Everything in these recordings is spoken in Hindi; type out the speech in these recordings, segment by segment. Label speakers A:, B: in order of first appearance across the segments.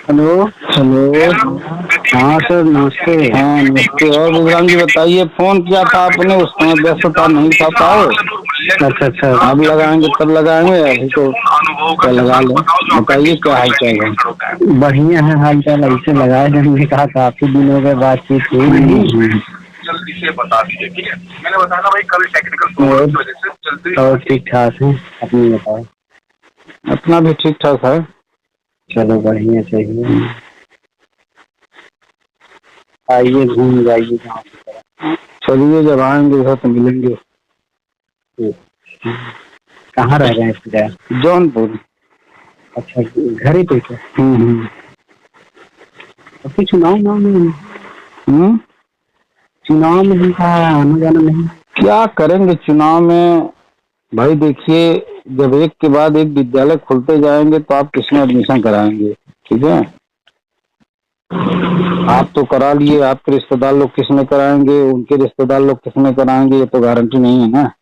A: हेलो।
B: हेलो।
A: हाँ सर, नमस्ते।
B: हाँ नमस्ते। और विक्रांत जी बताइए, फोन किया था आपने, उस समय व्यस्तता नहीं था पाए।
A: अच्छा अच्छा।
B: अब लगाएंगे तब लगाएंगे, अभी तो क्या लगा लें। बताइए क्या हाल चाल है।
A: बढ़िया है हाल चाल। ऐसे लगाए हमने कहा काफी दिन हो गए, बातचीत हुई नहीं।
B: जल्दी से बता दीजिए, ठीक है। मैंने बताया ना भाई, कल टेक्निकल प्रॉब्लम की वजह से जल्दी।
A: और ठीक ठाक है, अपनी बताओ।
B: अपना भी ठीक ठाक है।
A: चलो बढ़िया चाहिए। आइए घूम जाइए गाँव की तरफ।
B: चलिए, जब आएंगे उधर तो मिलेंगे।
A: कहाँ रह रहे हैं फिर?
B: जौनपुर।
A: अच्छा, घर ही पे क्या?
B: हम्म।
A: अभी चुनाव में
B: हम्म।
A: चुनाव में जिनका आना जाना नहीं।
B: क्या करेंगे चुनाव में भाई? देखिए, जब एक के बाद एक विद्यालय खुलते जाएंगे तो आप किसमें एडमिशन कराएंगे? ठीक है, आप तो करा लिए, आपके रिश्तेदार लोग किसमें कराएंगे, उनके रिश्तेदार लोग किसमें कराएंगे, ये तो गारंटी नहीं है ना।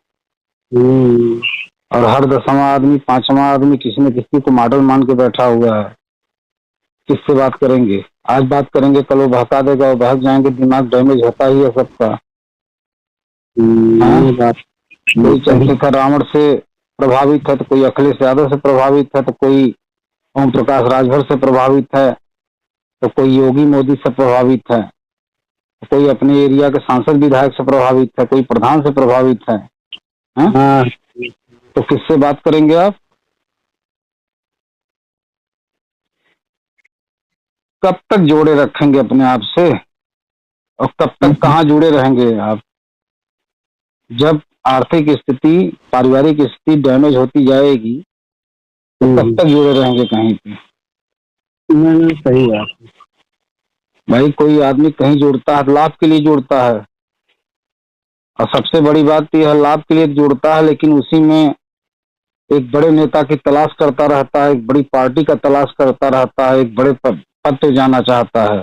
B: और हर 10वां आदमी 5वां आदमी किसी न किसी को मॉडल मान के बैठा हुआ है। किससे बात करेंगे? आज बात करेंगे, कल वो बहका देगा और बहक जाएंगे, दिमाग डैमेज होता ही है सबका। हाँ?
A: ये बात
B: कोई
A: सही।
B: चंद्रशेखर रावण से प्रभावित है तो कोई अखिलेश यादव से प्रभावित है, तो कोई ओम प्रकाश राजभर से प्रभावित है, तो कोई योगी मोदी से प्रभावित है, तो कोई अपने एरिया के सांसद विधायक से प्रभावित है, कोई प्रधान से प्रभावित है।
A: हाँ।
B: तो किससे बात करेंगे आप? कब तक जोड़े रखेंगे अपने आप से, और कब तक कहाँ जुड़े रहेंगे आप? जब आर्थिक स्थिति, पारिवारिक स्थिति डैमेज होती जाएगी तो कब तक जुड़े रहेंगे कहीं पे?
A: सही बात।
B: भाई, कोई आदमी कहीं जुड़ता है लाभ के लिए जुड़ता है, और सबसे बड़ी बात तो यह लाभ के लिए जुड़ता है, लेकिन उसी में एक बड़े नेता की तलाश करता रहता है, एक बड़ी पार्टी का तलाश करता रहता है, एक बड़े पद पे जाना चाहता है।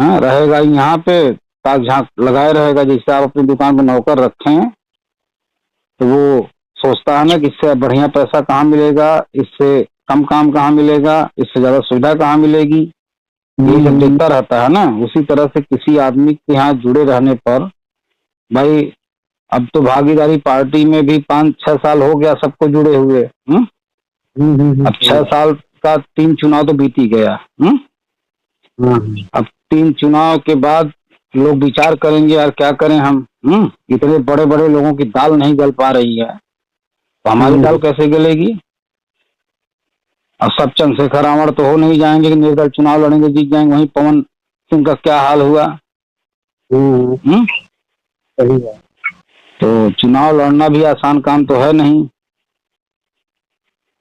B: हाँ, रहेगा यहाँ पे ताक झांक लगाए रहेगा। जैसे आप अपनी दुकान पर नौकर रखें तो वो सोचता है ना कि इससे बढ़िया पैसा कहाँ मिलेगा, इससे कम काम कहाँ मिलेगा, इससे ज्यादा सुविधा कहाँ मिलेगी, ये सब देखता रहता है ना। उसी तरह से किसी आदमी के यहाँ जुड़े रहने पर भाई, अब तो भागीदारी पार्टी में भी 5-6 साल हो गया सबको जुड़े हुए। अब 6 साल का 3 चुनाव तो बीत ही गया। अब 3 चुनाव के बाद लोग विचार करेंगे, यार क्या करें हम। इतने बड़े बड़े लोगों की दाल नहीं गल पा रही है, तो हमारी दाल कैसे गलेगी? अब सब चंद्रशेखर रावण तो हो नहीं जाएंगे कि निर्दल चुनाव लड़ेंगे जीत जाएंगे। वहीं पवन सिंह का क्या हाल हुआ।
A: सही बात।
B: तो चुनाव लड़ना भी आसान काम तो है नहीं।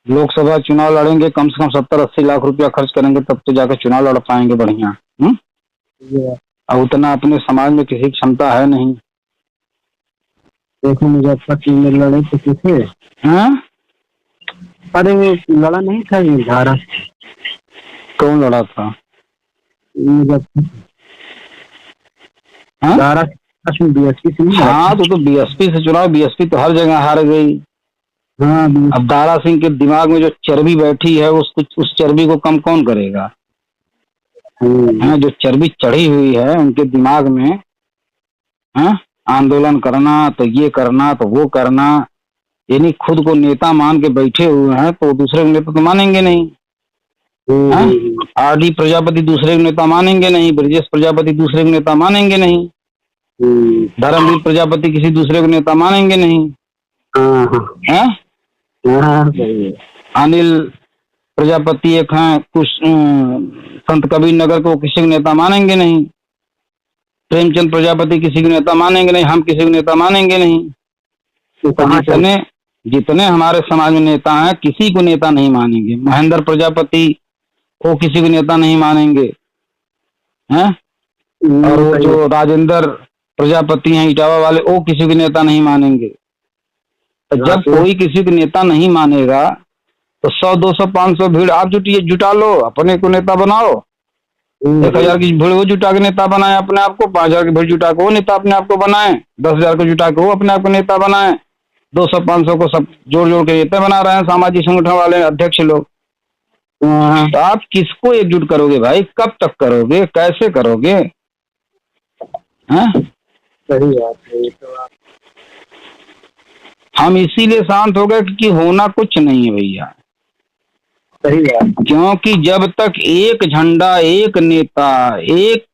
B: लोकसभा चुनाव लड़ेंगे, कम से कम 70-80 लाख रुपया खर्च करेंगे, तब तो जाकर चुनाव लड़ पाएंगे बढ़िया। अब उतना अपने समाज में किसी की क्षमता है नहीं।
A: देखो मुजफ्फरपुर में लड़े तो किसे? अरे लड़ा नहीं था ये धारा।
B: कौन लड़ा था?
A: मुजफ्फरपुर धारा बीएसपी से नहीं।
B: हाँ, तो बीएसपी से चुनाव, बीएसपी तो हर जगह हार गई।
A: हाँ,
B: अब दारा सिंह के दिमाग में जो चर्बी बैठी है, उस चर्बी को कम कौन करेगा? हाँ, जो चर्बी चढ़ी हुई है उनके दिमाग में, हाँ, आंदोलन करना तो ये करना तो वो करना, यानी खुद को नेता मान के बैठे हुए हैं, तो दूसरे को नेता तो मानेंगे नहीं। आरडी प्रजापति दूसरे को नेता मानेंगे नहीं, ब्रजेश प्रजापति दूसरे को नेता मानेंगे नहीं, धर्मवीर प्रजापति किसी दूसरे को नेता मानेंगे नहीं। अनिल प्रजापति एक हैं, कुछ संत कबीर नगर को किसी को नेता मानेंगे नहीं, प्रेमचंद प्रजापति किसी को नेता मानेंगे नहीं, हम किसी को नेता मानेंगे नहीं। तो जितने हमारे समाज में नेता हैं, किसी को नेता नहीं मानेंगे। महेंद्र प्रजापति वो किसी को नेता नहीं मानेंगे हैं, और वो जो राजेंद्र प्रजापति हैं इटावा वाले, वो किसी को नेता नहीं मानेंगे। तो जब कोई किसी को नेता नहीं मानेगा तो 100-200-500 भीड़ आप जुटा लो, अपने को नेता बनाओ। 1000 की भीड़ वो जुटा के नेता बनाए अपने आप को, 5000 की भीड़ जुटा के वो नेता अपने आप को बनाए, 10,000 को जुटा के वो अपने आप को नेता बनाए, 200-500 को सब जोड़ जोड़ के नेता बना रहे हैं सामाजिक संगठन वाले अध्यक्ष लोग।
A: हाँ,
B: तो आप किसको एकजुट करोगे भाई? कब तक करोगे? कैसे करोगे? हैं?
A: सही बात है ये तो आप।
B: हम इसीलिए शांत हो गए कि होना कुछ नहीं है भैया।
A: सही बात।
B: क्योंकि जब तक एक झंडा, एक नेता, एक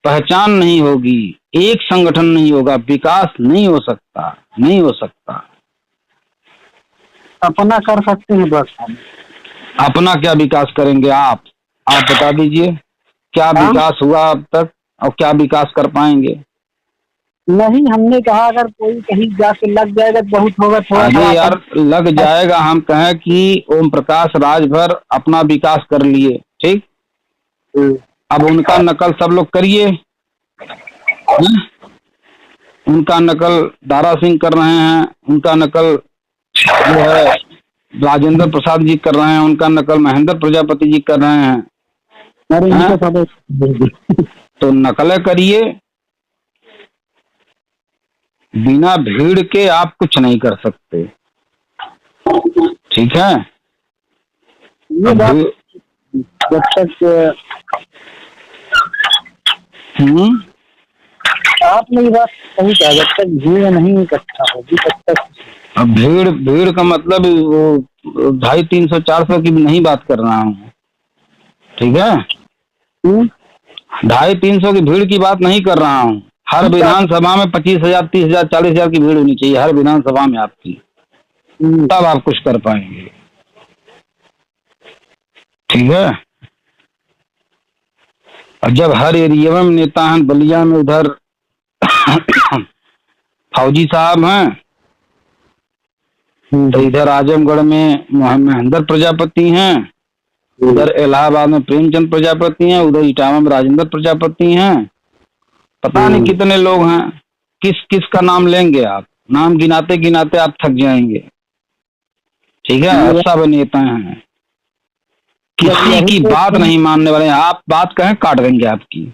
B: पहचान नहीं होगी, एक संगठन नहीं होगा, विकास नहीं हो सकता, नहीं हो सकता।
A: अपना कर सकते हैं बस हम।
B: अपना क्या विकास करेंगे आप? आप बता दीजिए, क्या
A: हाँ?
B: विकास हुआ अब तक और क्या विकास कर पाएंगे?
A: नहीं, हमने कहा अगर कोई कहीं जाके लग जाएगा तो बहुत होगा, थोड़ा
B: अरे
A: सा
B: यार,
A: अपन।
B: लग जाएगा। हम कहें कि ओम प्रकाश राजभर अपना विकास कर लिए, ठीक। अब उनका नकल सब लोग करिए। हैं? उनका नकल दारा सिंह कर रहे हैं, उनका नकल जो है राजेंद्र प्रसाद जी कर रहे हैं, उनका नकल महेंद्र प्रजापति जी कर रहे हैं।
A: अरे
B: हैं?
A: इनको सब
B: तो नकलें करिए, बिना भीड़ के आप कुछ नहीं कर सकते, ठीक है।
A: ये
B: अब
A: बात
B: भी-
A: जब तक आपने ये बात सही कहा, जब तक भीड़ नहीं इकट्ठा होगी तब तक।
B: अब भीड़ भीड़ का मतलब वो 250, 300, 400 की नहीं बात कर रहा हूँ, ठीक है। 250, 300 की भीड़ की बात नहीं कर रहा हूँ। हर विधानसभा में 25,000, 30,000, 40,000 की भीड़ होनी चाहिए हर विधानसभा में आपकी, तब आप कुछ कर पाएंगे, ठीक है। और जब हर एरिया में नेता हैं, बलिया में उधर फौजी साहब हैं, तो इधर आजमगढ़ में महेंद्र प्रजापति हैं, उधर इलाहाबाद में प्रेमचंद प्रजापति हैं, उधर इटावा में राजेंद्र प्रजापति हैं। पता नहीं कितने लोग हैं। किस किस का नाम लेंगे आप? नाम गिनाते गिनाते आप थक जाएंगे, ठीक है। सब नेता हैं, किसी की बात नहीं मानने वाले हैं। आप बात कहें काट देंगे आपकी,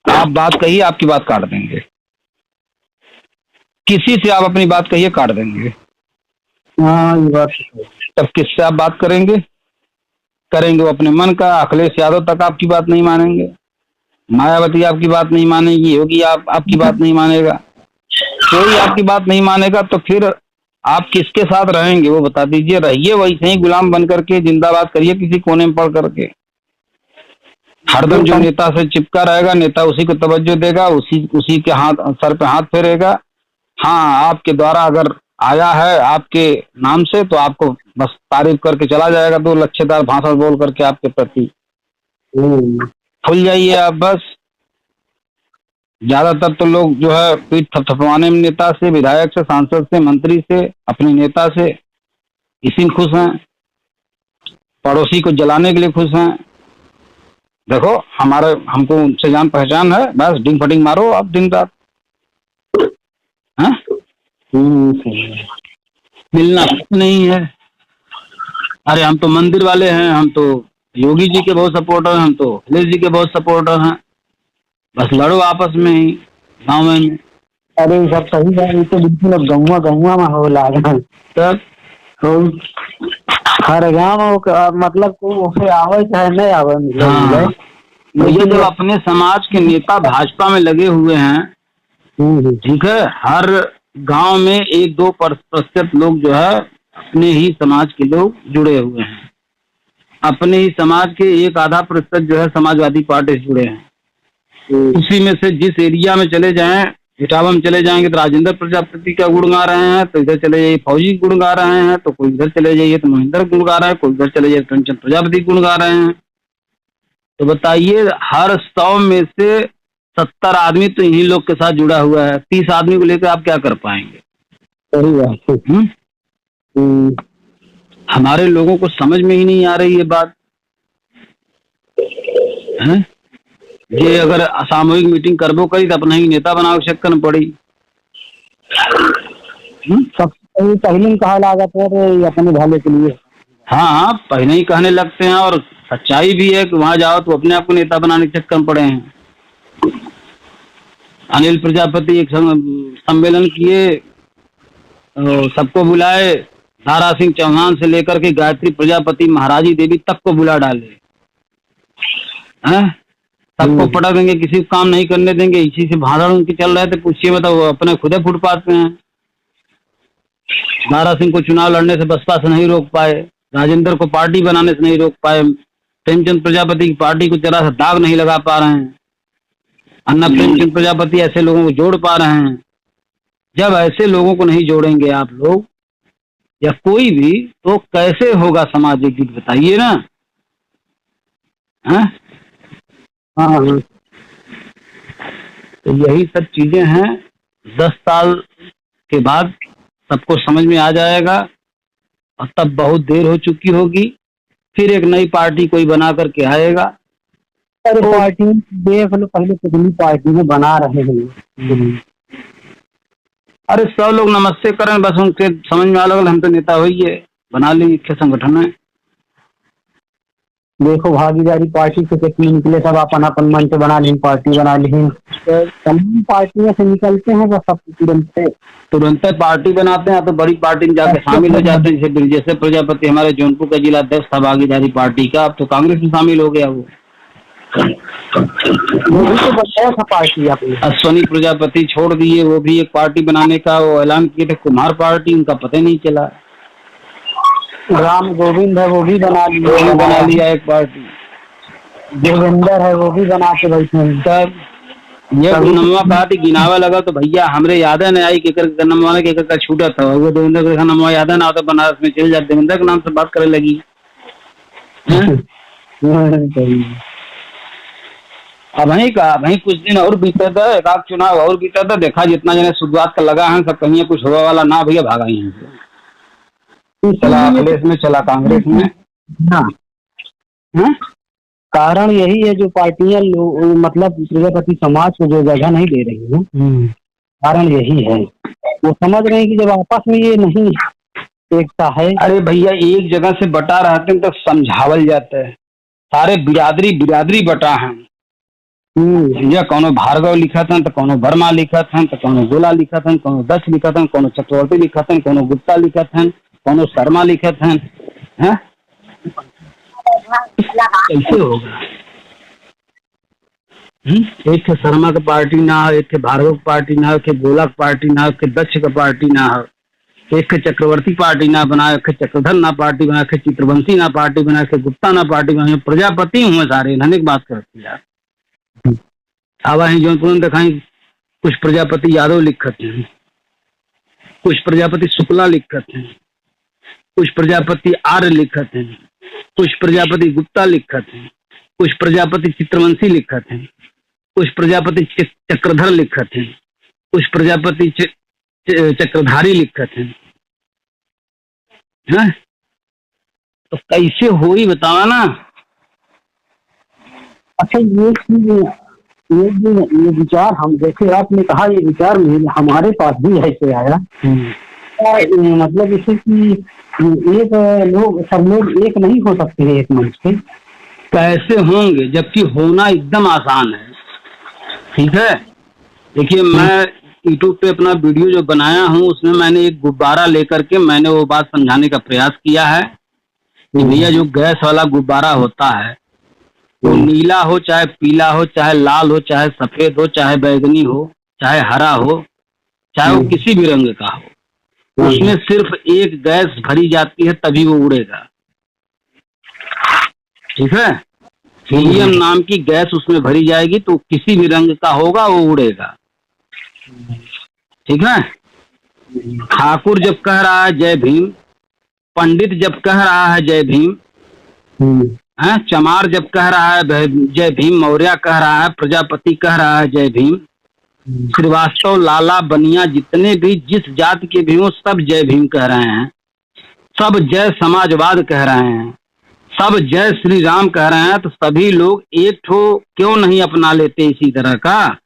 B: आप बात कहिए आपकी बात काट देंगे, किसी से आप अपनी बात कहिए काट देंगे।
A: हाँ, ये बात
B: तब किससे आप बात करेंगे? करेंगे वो अपने मन का। अखिलेश यादव तक आपकी बात नहीं मानेंगे, मायावती आपकी बात नहीं मानेगी, योगी आपकी बात नहीं मानेगा, कोई आपकी बात नहीं मानेगा। तो फिर आप किसके साथ रहेंगे वो बता दीजिए। रहिए वैसे ही गुलाम बन करके, जिंदाबाद करिए किसी कोने में पड़ करके। हरदम जो नेता से चिपका रहेगा, नेता उसी को तवज्जो देगा, उसी के हाथ सर पे हाथ फेरेगा। हाँ, आपके द्वारा अगर आया है आपके नाम से तो आपको बस तारीफ करके चला जाएगा, 2 लच्छेदार भाषण बोल करके आपके प्रति। खुल जाइए आप बस। ज्यादातर तो लोग जो है पीठ थपथपाने में नेता से, विधायक से, सांसद से, मंत्री से, अपने नेता से इसी में खुश हैं। पड़ोसी को जलाने के लिए खुश हैं। देखो हमको उनसे जान पहचान है, बस डिंग फटिंग मारो आप दिन रात। मिलना कुछ नहीं है। अरे हम तो मंदिर वाले हैं, हम तो योगी जी के बहुत सपोर्टर हैं, हम तो अखिलेश जी के बहुत सपोर्टर हैं। बस लड़ो आपस में ही गाँव में।
A: अरे सब सही है, ये तो बिल्कुल गहुआ गहुआ माहौल आ गया।
B: तब
A: हर गाँव मतलब कोई आवे चाहे नहीं आवे।
B: हाँ, ये जो अपने समाज के नेता भाजपा में लगे हुए हैं, ठीक है, हर गांव में 1-2% लोग जो है अपने ही समाज के लोग जुड़े हुए हैं। अपने ही समाज के 1-आधा% जो है समाजवादी पार्टी से जुड़े हैं। उसी में से जिस एरिया में चले जाएं, इटावा में चले जाएंगे तो राजेंद्र प्रजापति का गुण गा रहे हैं, तो इधर चले जाइए फौजी गुण गा रहे हैं, तो कोई इधर चले जाइए तो महेंद्र गुण गा रहे हैं, कोई इधर चले जाइए प्रेमचंद प्रजापति गुण गा रहे हैं। तो बताइए, हर 100 में से 70 आदमी तो इन्हीं लोग के साथ जुड़ा हुआ है। 30 आदमी को लेकर आप क्या कर पाएंगे?
A: सही बात।
B: हमारे लोगों को समझ में ही नहीं आ रही ये बात है। ये अगर सामूहिक मीटिंग करबो करी तो अपना ही नेता बनाओ चक्कर में पड़ी।
A: सबसे पहले कहा लागत है अपने भले के लिए।
B: हाँ, पहले ही कहने लगते हैं, और सच्चाई भी है कि वहां जाओ तो अपने आप को नेता बनाने के चक्कर में पड़े हैं। अनिल प्रजापति एक सम्मेलन किए, सबको बुलाए, दारा सिंह चौहान से लेकर के गायत्री प्रजापति, महाराजी देवी तक को बुला डाले हैं, सबको पटा देंगे, किसी को काम नहीं करने देंगे। इसी से भाषण उनकी चल रहे थे, पूछिए मतलब वो अपने खुद फुटपाथ पे हैं। दारा सिंह को चुनाव लड़ने से बसपा से नहीं रोक पाए, राजेंद्र को पार्टी बनाने से नहीं रोक पाए, प्रेमचंद प्रजापति की पार्टी को जरा सा दाग नहीं लगा पा रहे हैं, अन्ना प्रेमचंद प्रजापति ऐसे लोगों को जोड़ पा रहे हैं। जब ऐसे लोगों को नहीं जोड़ेंगे आप लोग या कोई भी, तो कैसे होगा समाज एक गीत बताइए ना। हाँ हाँ, तो यही सब चीजें हैं। 10 साल के बाद सबको समझ में आ जाएगा और तब बहुत देर हो चुकी होगी। फिर एक नई पार्टी कोई बना करके आएगा।
A: अरे पार्टी देख लो, पहले कितनी पार्टी में बना रहे हैं।
B: अरे 100 लोग नमस्ते करें, बस उनके समझ में आ लगल हम तो नेता होइए, बना ली के संगठन है।
A: देखो भागीदारी पार्टी से कितनी निकले, सब अपन अपन मंच बना ली, पार्टी बना ली। तो तमाम पार्टियों से निकलते हैं, बस सब
B: तुरंत पार्टी बनाते हैं तो बड़ी पार्टी में जाके शामिल हो जाते हैं। जैसे ब्रजेश प्रजापति हमारे जौनपुर का जिला अध्यक्ष था भागीदारी पार्टी का, अब तो कांग्रेस में शामिल हो गया। वो
A: भी तो बताया था पार्टी अपनी।
B: अश्वनी प्रजापति छोड़ दिए, वो भी एक पार्टी बनाने का वो ऐलान किए थे, कुमार पार्टी, उनका पता नहीं चला।
A: राम गोविंद है, वो भी बना
B: लिया एक पार्टी।
A: देवेंद्र है, वो भी बना के बैठे हैं।
B: सब ये नमवा कहा थी गिनावा लगा तो भैया हमरे याद है नहीं आई केकर नमवा के केकर का छूटा था। वो देवेंद्र का नमवा याद है ना, तो बनारस में चल जाते, देवेंद्र के नाम से बात करने लगी। अब वहीं कुछ दिन और बीता था, एक आध चुनाव और बीता था, देखा जितना जने शुरुआत का लगा है सब कहीं कुछ हुआ वाला ना भैया, भागा यहाँ से, चला अखिलेश में, चला कांग्रेस में। हाँ
A: कारण यही है, जो पार्टियां मतलब प्रजापति समाज को जो जगह नहीं दे रही है, कारण यही है। वो समझ रहे हैं कि जब आपस में ये नहीं एकता है।
B: अरे भैया एक जगह से बटा रहते हैं तो समझावल जाता है, सारे बिरादरी बटा है। भैया कोनो भार्गव लिखा था तो कोनो वर्मा लिखा था, तो कोनो गोला लिखा था, कोनो दक्ष लिखा था, कोनो चक्रवर्ती लिखा था, कोनो गुप्ता लिखा था, कोनो शर्मा लिखा था। हैं कैसे होगा? एक के शर्मा का पार्टी ना हो, एक के भार्गव पार्टी ना हो, एक के गोला का पार्टी ना हो, एक के दक्ष का पार्टी ना हो, एक के चक्रवर्ती पार्टी ना बनाए, एक के चक्रधर ना पार्टी बनाए, एक के चित्रवंशी ना पार्टी बनाए, एक के गुप्ता ना पार्टी बनाए। प्रजापति हुए सारे, धनिक बात करती यार। अब वहीं जौनपुर में दिखाई कुछ प्रजापति यादव लिखत हैं, कुछ प्रजापति शुक्ला लिखत हैं, कुछ प्रजापति आर्य लिखत हैं, कुछ प्रजापति गुप्ता लिखत हैं, कुछ प्रजापति चित्रवंशी लिखत हैं, कुछ प्रजापति चक्रधर लिखत हैं, कुछ प्रजापति चक्रधारी लिखत हैं। हैं तो कैसे होई बतावा ना।
A: अच्छा ये विचार हम देखे, आपने कहा ये विचार हमारे पास भी ऐसे आया। मतलब इसे कि एक सब लोग एक नहीं हो सकते हैं एक मंच पे,
B: कैसे होंगे? जबकि होना एकदम आसान है। ठीक है, देखिए मैं यूट्यूब पे अपना वीडियो जो बनाया हूँ उसमें मैंने एक गुब्बारा लेकर के मैंने वो बात समझाने का प्रयास किया है कि भैया जो गैस वाला गुब्बारा होता है वो नीला हो, चाहे पीला हो, चाहे लाल हो, चाहे सफेद हो, चाहे बैगनी हो, चाहे हरा हो, चाहे वो किसी भी रंग का हो, उसमें सिर्फ एक गैस भरी जाती है तभी वो उड़ेगा। ठीक है, हीलियम नाम की गैस उसमें भरी जाएगी तो किसी भी रंग का होगा वो उड़ेगा। ठीक है, ठाकुर जब कह रहा है जय भीम, पंडित जब कह रहा है जय भीम, चमार जब कह रहा है जय भीम, मौर्य कह रहा है, प्रजापति कह रहा है जय भीम, श्रीवास्तव, लाला, बनिया, जितने भी जिस जाति के भी हो सब जय भीम कह रहे हैं, सब जय समाजवाद कह रहे हैं, सब जय श्री राम कह रहे हैं। तो सभी लोग एक ठो क्यों नहीं अपना लेते इसी तरह का?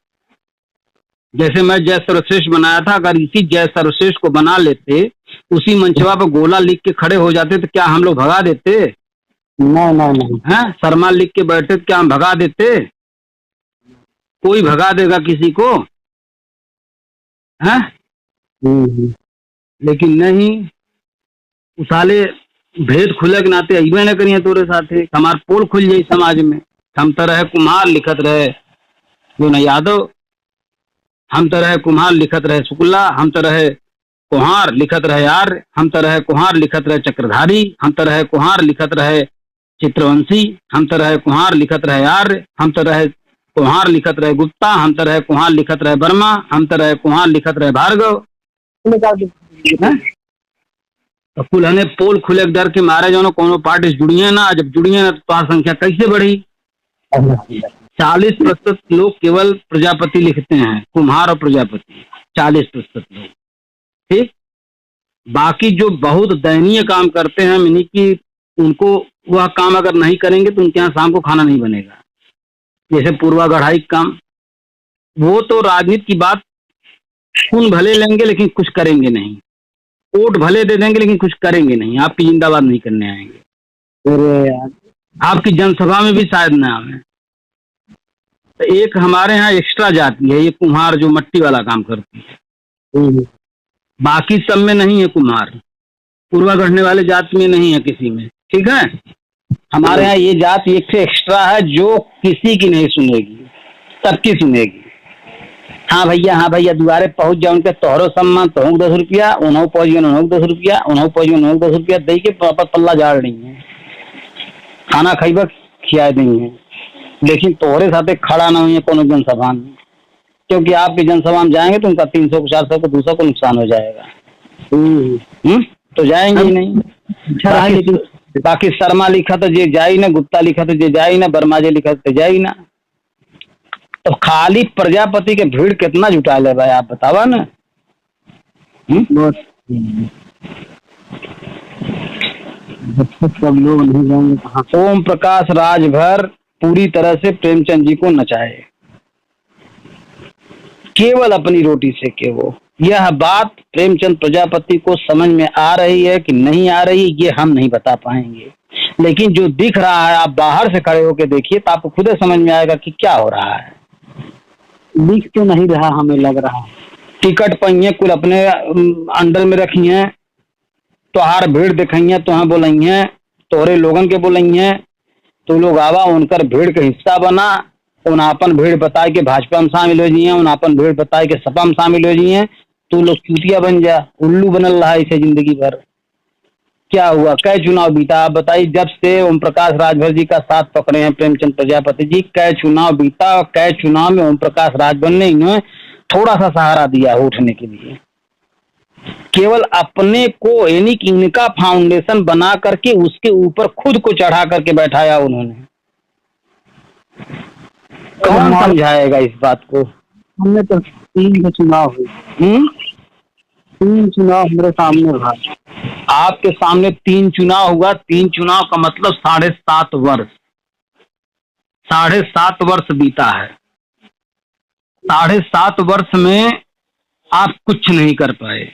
B: जैसे मैं जय सर्वश्रेष्ठ बनाया था, अगर इसी जय सर्वश्रेष्ठ को बना लेते, उसी मंचवा पर गोला लिख के खड़े हो जाते तो क्या हम लोग भगा देते?
A: नहीं
B: हैं, शर्मा लिख के बैठे तो क्या हम भगा देते? कोई भगा देगा किसी को? हैं? लेकिन नहीं, उसाले भेद खुले के नाते अइबे न करिए तोरे साथे, हमार पोल खुल जाई समाज में। हम तो रहे कुम्हार लिखत रहे जो न यादव, हम तो रहे कुम्हार लिखत रहे शुक्ला, हम तो रहे कुम्हार लिखत रहे आर्य, हम तो रहे कुम्हार लिखत रहे चक्रधारी, हम तो रहे कुम्हार लिखत रहे चित्रवंशी, हम तो रहे कुम्हार लिखत रहे आर्य, हम तो रहे कुम्हार लिखत रहे गुप्ता, हम तो रहे कुम्हार लिखत रहे वर्मा, हम तो रहे कुम्हार लिखत रहे भार्गव। तो कुल पोल खुले डर के मारे जो कोनो पार्टी जुड़िए ना, जब जुड़िए ना तो संख्या कैसे बढ़ी। 40% लोग केवल प्रजापति लिखते हैं, कुम्हार और प्रजापति 40% लोग, ठीक। बाकी जो बहुत दयनीय काम करते हैं मिनी की, उनको वह काम अगर नहीं करेंगे तो उनके यहाँ शाम को खाना नहीं बनेगा। जैसे पूर्वा गढ़ाई काम, वो तो राजनीति की बात, खून भले लेंगे लेकिन कुछ करेंगे नहीं, वोट भले दे देंगे लेकिन कुछ करेंगे नहीं, आपकी जिंदाबाद नहीं करने आएंगे। आपकी जनसभा में भी शायद ना आए। तो एक हमारे यहाँ एक्स्ट्रा जाति है ये कुम्हार, जो मट्टी वाला काम करती है, बाकी सब में नहीं है कुम्हार, पूर्वा गढ़ने वाले जाति में नहीं है किसी में, ठीक है। हमारे यहाँ ये जाति एक से एक्स्ट्रा है जो किसी की नहीं सुनेगी, सबकी सुनेगी। हाँ भैया दुआरे पहुंच जाओ उनके तोहरो सम्मान, तो 10 रुपया, उन्होंने पहुंच गए 10 रुपया, उन्होंने पहुंच गए 10 रुपया दे के पल्ला झाड़ रही है, खाना खाइबा खिया देंगे, लेकिन तोहरे साथे खड़ा ना हुई कोनो जनसभा में, क्योंकि आपकी जनसभा में जाएंगे तो उनका 300 को 400 को 200 को नुकसान हो जाएगा। तो जाएंगे ही नहीं। बाकी शर्मा लिखा तो जे जाई ना, गुप्ता लिखा तो जे जाई ना, वर्मा जे लिखा तो जाई ना। तो खाली प्रजापति के भीड़ कितना जुटा ले भाई, आप बतावा ना। सब लोग नहीं जाएंगे कहाँ। ओम प्रकाश राजभर पूरी तरह से प्रेमचंद जी को नचाए, केवल अपनी रोटी से के वो। यह बात प्रेमचंद प्रजापति को समझ में आ रही है कि नहीं आ रही, ये हम नहीं बता पाएंगे, लेकिन जो दिख रहा है, आप बाहर से खड़े होकर देखिए तो आपको खुद समझ में आएगा कि क्या हो रहा है। दिख तो नहीं रहा, हमें लग रहा है टिकट पहिए कुल अपने अंडर में रखी हैं, तोहार भीड़ दिखाइए, तुहा बोलिए, तोहरे लोगन के बोलिए, तो लोग आवा उनकर भीड़ के हिस्सा बना, उन अपन भीड़ बताए के भाजपा में शामिल हो जाइए, उन अपन भीड़ बताए के सपा में शामिल हो जाइए, तो लोग चूतिया बन जा, उल्लू बनल रहा इसे जिंदगी भर। क्या हुआ, कै चुनाव बीता, आप बताइए। जब से ओम प्रकाश राजभर जी का साथ पकड़े हैं प्रेमचंद प्रजापति जी, कै चुनाव बीता, और कै चुनाव में ओम प्रकाश राजभर ने इन्हें थोड़ा सा सहारा दिया उठने के लिए। केवल अपने को यानी कि इनका फाउंडेशन बना करके उसके ऊपर खुद को चढ़ा करके बैठाया उन्होंने। कौन समझाएगा इस बात को। हमने तो 3 चुनाव हुए, 3 चुनाव हमारे सामने रहा। आपके सामने 3 चुनाव हुआ, 3 चुनाव का मतलब 7.5 वर्ष, 7.5 वर्ष बीता है। 7.5 वर्ष में आप कुछ नहीं कर पाए,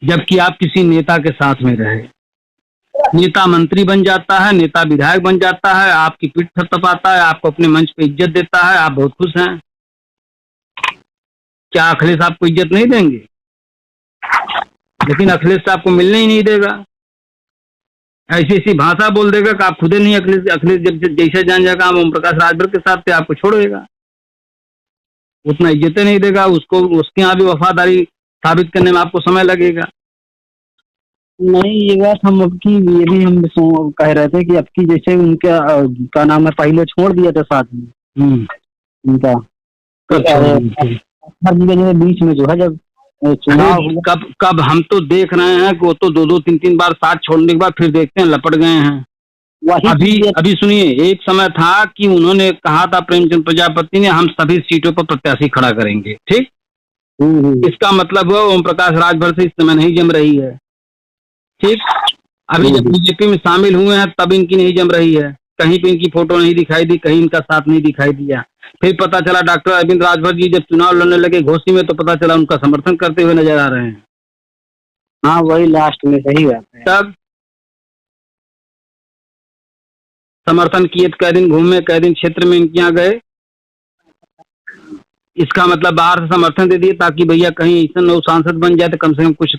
B: जबकि आप किसी नेता के साथ में रहे। नेता मंत्री बन जाता है, नेता विधायक बन जाता है, आपकी पीठ थपथपाता है, आपको अपने मंच पे इज्जत देता है, आप बहुत खुश हैं। क्या अखिलेश आपको इज्जत नहीं देंगे? लेकिन अखिलेश आपको मिलने ही नहीं देगा, ऐसी ऐसी भाषा बोल देगा कि आप खुद ही नहीं, अखिलेश जब जैसे जान जाएगा हम ओम प्रकाश राजभर के साथ थे, आपको छोड़ेगा, उतना इज्जत नहीं देगा, उसको उसके यहाँ भी वफादारी साबित करने में आपको समय लगेगा। नहीं, ये बात हम अब की ये भी हम कह रहे थे कि अब की जैसे उनका का नाम है पहले छोड़ दिया था साथ में उनका बीच में जो है जब चुनाव कब हम तो देख रहे हैं कि वो तो 2-3 बार साथ छोड़ने के बाद फिर देखते हैं लपट गए हैं। अभी सुनिए, एक समय था कि उन्होंने कहा था प्रेमचंद प्रजापति ने, हम सभी सीटों पर प्रत्याशी खड़ा करेंगे, ठीक। इसका मतलब वो ओम प्रकाश राजभर से इस समय नहीं जम रही है, ठीक। अभी जब बीजेपी में शामिल हुए हैं तब इनकी नहीं जम रही है, कहीं पे इनकी फोटो नहीं दिखाई दी, कहीं इनका साथ नहीं दिखाई दिया। फिर पता चला डॉक्टर अरविंद राजभर जी जब चुनाव लड़ने लगे घोसी में, तो पता चला उनका समर्थन करते हुए नजर आ रहे हैं। हाँ, वही लास्ट में सही बात है। तब समर्थन किए तो कई दिन घूमे, कई दिन क्षेत्र में इनके यहाँ गए, इसका मतलब बाहर से समर्थन दे दिए ताकि भैया कहीं ऐसा नौ सांसद बन जाए तो कम से कम कुछ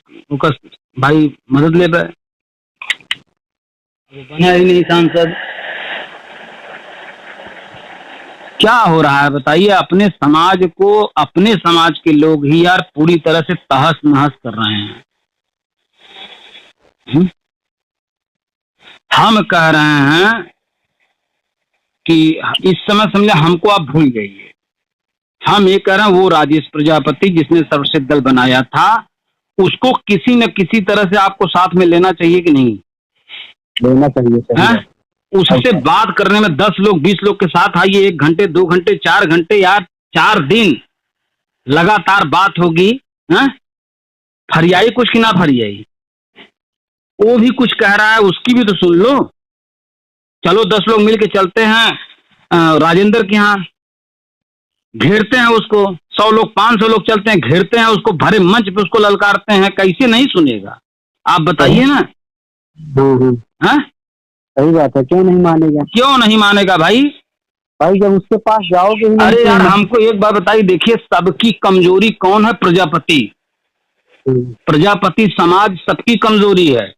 B: भाई मदद ले पाए। वो बना ही नहीं सांसद। क्या हो रहा है बताइए? अपने समाज को, अपने समाज के लोग ही यार पूरी तरह से तहस नहस कर रहे हैं। हम कह रहे हैं कि इस समय समझे हमको आप भूल जाइए। हम ये कह रहे हैं वो राजेश प्रजापति जिसने सर्वसिद्ध दल बनाया था, उसको किसी न किसी तरह से आपको साथ में लेना चाहिए कि नहीं?
A: लेना चाहिए।
B: उससे बात करने में 10 लोग 20 लोग के साथ आइए, 1 घंटे 2 घंटे 4 घंटे या 4 दिन लगातार बात होगी। फरियाई कुछ की ना फरियाई, वो भी कुछ कह रहा है, उसकी भी तो सुन लो। चलो 10 लोग मिल के चलते हैं राजेंद्र के यहाँ, घेरते हैं उसको। 100 लोग 500 लोग चलते हैं, घेरते हैं उसको, भरे मंच पे उसको ललकारते हैं। कैसे नहीं सुनेगा आप बताइए ना?
A: सही बात है, क्यों नहीं मानेगा?
B: क्यों नहीं मानेगा भाई?
A: जब उसके पास जाओगे।
B: अरे यार हमको एक बात बताइए, देखिए सबकी कमजोरी कौन है? प्रजापति। प्रजापति समाज सबकी कमजोरी है।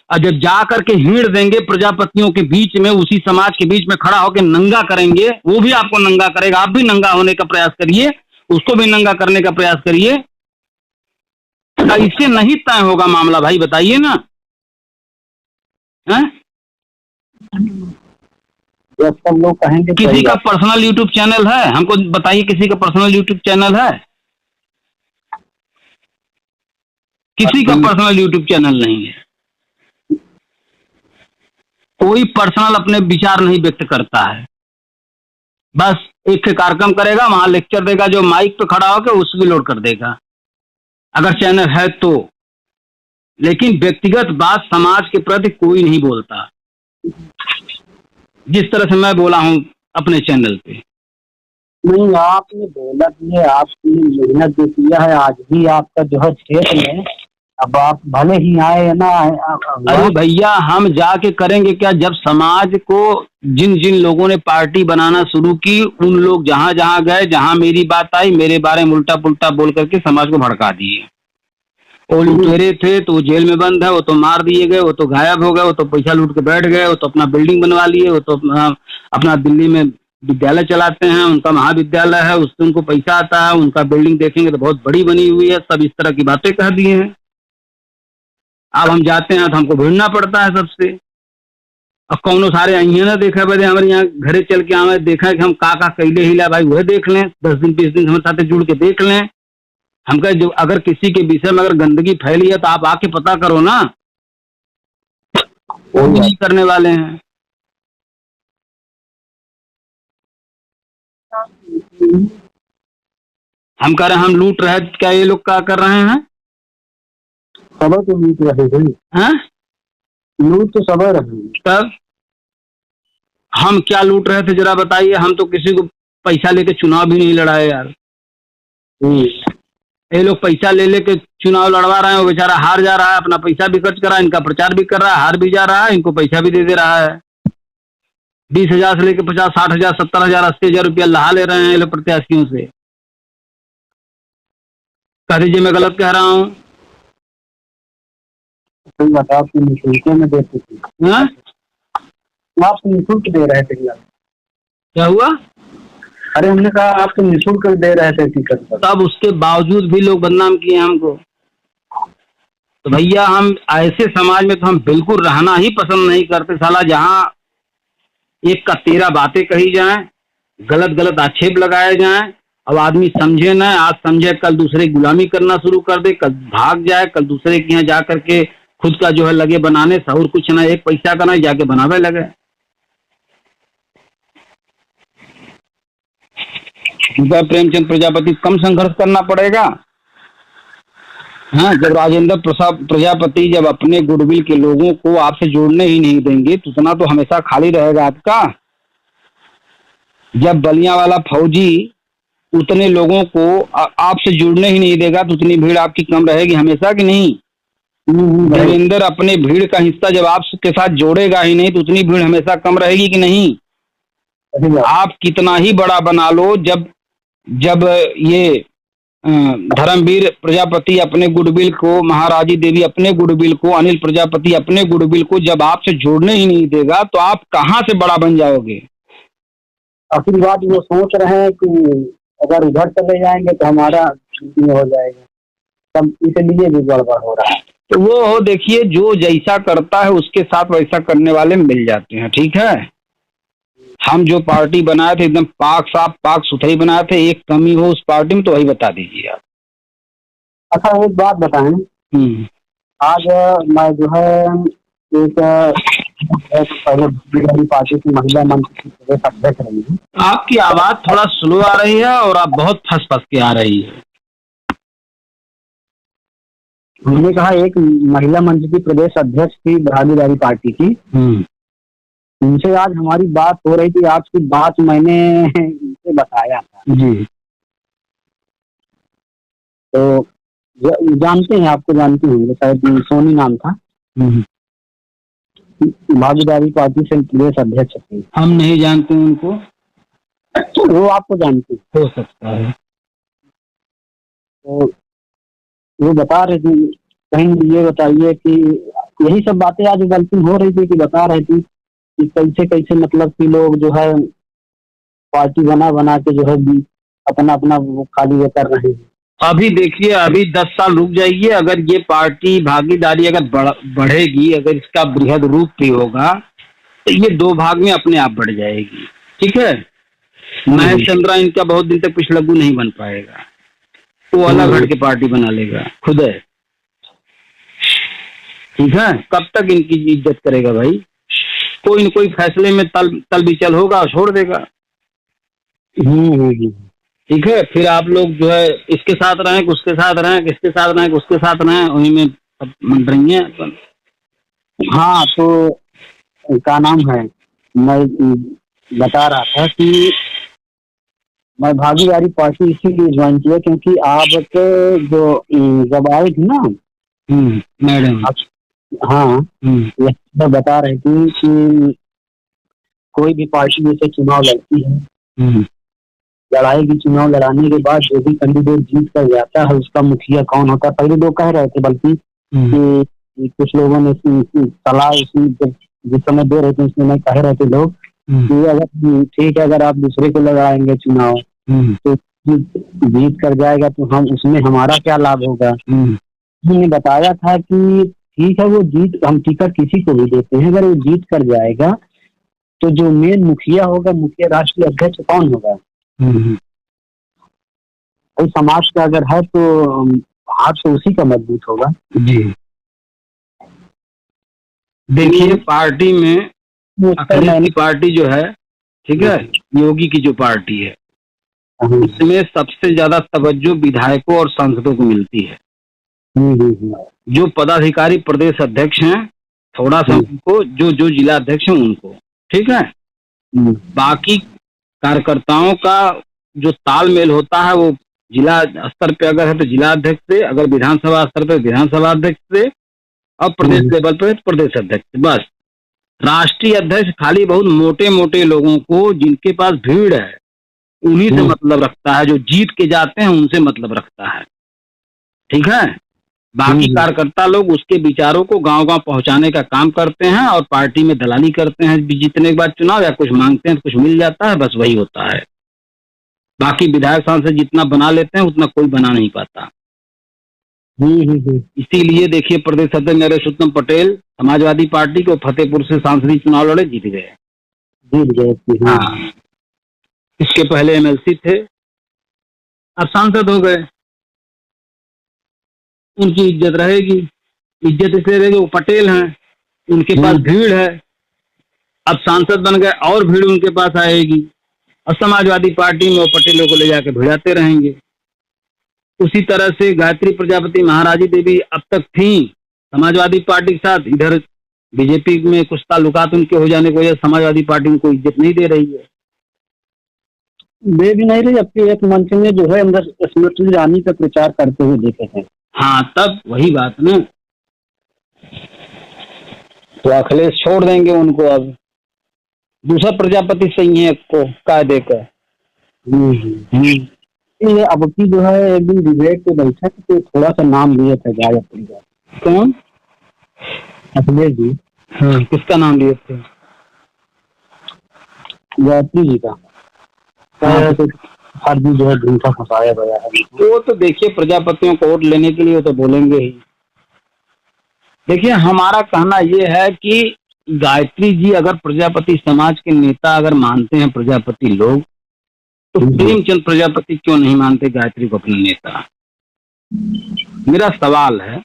B: और जब जा करके हिड़ देंगे प्रजापतियों के बीच में, उसी समाज के बीच में खड़ा होकर नंगा करेंगे, वो भी आपको नंगा करेगा। आप भी नंगा होने का प्रयास करिए, उसको भी नंगा करने का प्रयास करिए। इससे नहीं तय होगा मामला भाई, बताइए ना।
A: जब सब लोग कहेंगे
B: किसी का पर्सनल यूट्यूब चैनल है? हमको बताइए, किसी का पर्सनल यूट्यूब चैनल है? किसी का पर्सनल यूट्यूब चैनल नहीं है। कोई पर्सनल अपने विचार नहीं व्यक्त करता है। बस एक कार्यक्रम करेगा, वहां लेक्चर देगा, जो माइक पे खड़ा होकर उसको लोड कर देगा, अगर चैनल है तो। लेकिन व्यक्तिगत बात समाज के प्रति कोई नहीं बोलता, जिस तरह से मैं बोला हूं अपने चैनल पे।
A: नहीं, आपने बोला भी है, आपने मेहनत जो किया है, आज भी आपका जो है क्षेत्र में, अब आप भले ही आए ना।
B: अरे भैया हम जाके करेंगे क्या? जब समाज को जिन जिन लोगों ने पार्टी बनाना शुरू की, उन लोग जहां जहां गए, जहां मेरी बात आई, मेरे बारे में उल्टा पुल्टा बोल करके समाज को भड़का दिए। वो लुटेरे थे तो वो जेल में बंद है, वो तो मार दिए गए, वो तो गायब हो गए, वो तो पैसा लूट के बैठ गए, वो तो अपना बिल्डिंग बनवा लिए, वो तो अपना दिल्ली में विद्यालय चलाते हैं, उनका महाविद्यालय है, उससे उनको पैसा आता है, उनका बिल्डिंग देखेंगे तो बहुत बड़ी बनी हुई है। सब इस तरह की बातें कह दिए हैं। अब हम जाते हैं तो हमको भिड़ना पड़ता है सबसे। अब कौनो सारे अहिए ना देखा भाई, हमारे यहाँ घरे चल के हमें देखा कि हम का कैले हिला भाई, वह देख लें, 10 दिन 20 दिन हमारे साथ जुड़ के देख लें। हम कहे जो अगर किसी के विषय में अगर गंदगी फैली है तो आप आके पता करो ना, वो भी नहीं करने वाले हैं। हम कह रहे हैं हम लूट रहे, क्या ये लोग क्या कर रहे हैं?
A: सब तो लूट रहे हैं। लूट तो सब रहे।
B: तब हम क्या लूट रहे थे जरा बताइए? हम तो किसी को पैसा लेके चुनाव भी नहीं लड़ाए यार। ये लोग पैसा ले लेके चुनाव लड़वा रहे हैं, वो बेचारा हार जा रहा है, अपना पैसा भी खर्च कर रहा है, इनका प्रचार भी कर रहा है, हार भी जा रहा है, इनको पैसा भी दे रहा है। 20,000 से लेके 50, 60,000, 70,000, 80,000 रुपया लहा ले रहे हैं ये लोग प्रत्याशियों से। कह दीजिए मैं गलत कह रहा हूँ?
A: आप निःशुल्क में देते थे। आप निःशुल्क दे रहे थे
B: क्या हुआ?
A: अरे हमने कहा आप तो निःशुल्क दे रहे थे टिकट पर,
B: तब उसके बावजूद भी लोग बदनाम किए हमको। तो भैया हम ऐसे समाज में तो हम बिल्कुल रहना ही पसंद नहीं करते। साला जहाँ एक का 13 बातें कही जाएं, गलत गलत आक्षेप लगाए जाएं, अब आदमी समझे ना, आज समझे कल दूसरे की गुलामी करना शुरू कर दे, कल भाग जाए, कल दूसरे के यहाँ जा करके खुद का जो है लगे बनाने, और कुछ ना, एक पैसा का ना जाके बनावे लगे। प्रेमचंद प्रजापति कम संघर्ष करना पड़ेगा। हाँ, जब राजेंद्र प्रसाद प्रजापति जब अपने गुडविल के लोगों को आपसे जोड़ने ही नहीं देंगे तो उतना तो हमेशा खाली रहेगा आपका। जब बलिया वाला फौजी उतने लोगों को आपसे जुड़ने ही नहीं देगा तो उतनी भीड़ आपकी कम रहेगी हमेशा कि नहीं? देवेंद्र अपने भीड़ का हिस्सा जब आपके साथ जोड़ेगा ही नहीं तो उतनी भीड़ हमेशा कम रहेगी कि नहीं? आप कितना ही बड़ा बना लो, जब ये धर्मवीर प्रजापति अपने गुडविल को, महाराजी देवी अपने गुडविल को, अनिल प्रजापति अपने गुडविल को जब आपसे जोड़ने ही नहीं देगा तो आप कहाँ से बड़ा बन जाओगे?
A: आखिरी बात वो सोच रहे हैं कि अगर उधर चले जाएंगे तो हमारा हो जाएगा, तब इसलिए भी गड़बड़ हो रहा है।
B: तो वो हो, देखिए जो जैसा करता है उसके साथ वैसा करने वाले मिल जाते हैं, ठीक है। हम जो पार्टी बनाए थे एकदम पाक साफ पाक सुथरी बनाए थे, एक कमी हो उस पार्टी में तो वही बता दीजिए आप।
A: अच्छा एक बात बताएं, आज मैं जो है एक पहले पार्टी की महिला मंच की प्रदेश अध्यक्ष रही हूँ।
B: आपकी आवाज थोड़ा स्लो आ रही है और आप बहुत फंस फंस के आ रही है।
A: हमने कहा एक महिला मंच की प्रदेश अध्यक्ष थी भागीदारी पार्टी की, उनसे आज हमारी बात हो रही थी, आपकी बात मैंने उनसे बताया था
B: जी।
A: तो जानते हैं, आपको जानते होंगे शायद, सोनी नाम था, भागीदारी पार्टी से प्रदेश अध्यक्ष थे।
B: हम नहीं जानते उनको,
A: वो आपको जानते
B: हो सकता है।
A: तो वो बता रहे थे, कहीं ये बताइए कि यही सब बातें आज गलती हो रही थी कि बता रही थी कि कैसे कैसे मतलब कि लोग जो है पार्टी बना बना के जो है अपना अपना वो खाली वो कर रहे हैं।
B: अभी देखिए, अभी 10 साल रुक जाइए, अगर ये पार्टी भागीदारी अगर बढ़ेगी, अगर इसका बृहद रूप भी होगा तो ये 2 भाग में अपने आप बढ़ जाएगी, ठीक है। महेश चंद्रा इनका बहुत दिन तक पिछलग्गू नहीं बन पाएगा, वो अलग हट के पार्टी बना लेगा खुद है, ठीक है। कब तक इनकी इज्जत करेगा भाई? कोई न कोई फैसले में तल बिचल होगा और छोड़ देगा, ठीक है। फिर आप लोग जो है इसके साथ रहें, उसके साथ रहें, इसके साथ रहें, उसके साथ रहें, वहीं में मंड रही हैं।
A: हाँ तो क्या नाम है, मैं बता रहा था कि मैं भागीदारी पार्टी इसीलिए ज्वाइन किया क्योंकि आपके जो जब आई थी ना
B: मैडम,
A: हाँ यह बता रही थी कि कोई भी पार्टी जैसे चुनाव लड़ती है, लड़ाई चुनाव लड़ाने के बाद जो भी कैंडिडेट जीत कर जाता है उसका मुखिया कौन होता है। पहले लोग कह रहे थे, बल्कि कि कुछ लोगों ने सलाह जिस समय दे रहे थे उसमें नहीं कह रहे थे लोग कि अगर ठीक है, अगर आप दूसरे को लगाएंगे चुनाव तो जीत कर जाएगा तो हम उसमें हमारा क्या लाभ होगा। उन्होंने बताया था कि ठीक है, वो जीत, हम टिकट किसी को भी देते हैं, अगर वो जीत कर जाएगा तो जो मेन मुखिया होगा, मुखिया राष्ट्रीय अध्यक्ष कौन होगा, भाई समाज का अगर है तो हाथ तो उसी का मजबूत होगा जी।
B: देखिए पार्टी में अखिलेश की पार्टी जो है, ठीक है, योगी की जो पार्टी है, इसमें सबसे ज्यादा तवज्जो विधायकों और सांसदों को मिलती है। जो पदाधिकारी प्रदेश अध्यक्ष हैं थोड़ा सा उनको, जो जिला अध्यक्ष हैं उनको, ठीक है। बाकी कार्यकर्ताओं का जो तालमेल होता है वो जिला स्तर पे अगर है तो जिला अध्यक्ष से, अगर विधानसभा स्तर पे विधानसभा अध्यक्ष से, और प्रदेश लेवल पे प्रदेश अध्यक्ष से। बस राष्ट्रीय अध्यक्ष खाली बहुत मोटे मोटे लोगों को जिनके पास भीड़ है उन्हीं से मतलब रखता है, जो जीत के जाते हैं उनसे मतलब रखता है, ठीक है। बाकी कार्यकर्ता लोग उसके विचारों को गांव गांव पहुंचाने का काम करते हैं और पार्टी में दलाली करते हैं। जीतने के बाद चुनाव या कुछ मांगते हैं तो कुछ मिल जाता है, बस वही होता है। बाकी विधायक सांसद जितना बना लेते हैं उतना कोई बना नहीं पाता। इसीलिए देखिए प्रदेश अध्यक्ष नरेश उत्तम पटेल समाजवादी पार्टी को फतेहपुर से सांसदीय चुनाव लड़े, जीत गए। हाँ, इसके पहले एमएलसी थे, अब सांसद हो गए। उनकी इज्जत रहेगी, इज्जत इसलिए रहेगी वो पटेल हैं, उनके पास भीड़ है। अब सांसद बन गए और भीड़ उनके पास आएगी और समाजवादी पार्टी में वो पटेलों को ले जाकर भिड़ाते रहेंगे। उसी तरह से गायत्री प्रजापति महाराजी देवी अब तक थी समाजवादी पार्टी के साथ, इधर बीजेपी में कुछ ताल्लुकात उनके हो जाने की वजह से समाजवादी पार्टी उनको इज्जत नहीं दे रही है,
A: दे भी नहीं रही। अपनी एक मंच में जो है अंदर स्मृति ईरानी का प्रचार करते हुए देखे थे।
B: हाँ, तब वही बात ना, तो अखिलेश छोड़ देंगे उनको, अब दूसरा प्रजापति सही है को कायदे का।
A: ये अब की जो है एक दिन डिबेट पे बैठा तो थोड़ा सा नाम लिए थे गायत्री का।
B: कौन?
A: अखिलेश जी।
B: हाँ, किसका नाम लिए थे?
A: गायत्री जी का।
B: हाँ,
A: तो फर्जी जो है झूठा फंसाया गया है।
B: वो तो देखिए प्रजापतियों को वोट लेने के लिए वो तो बोलेंगे ही। देखिए हमारा कहना ये है कि गायत्री जी अगर प्रजापति समाज के नेता अगर मानते हैं प्रजापति लोग, तो प्रेमचंद प्रजापति क्यों नहीं मानते गायत्री को अपना नेता? मेरा सवाल है,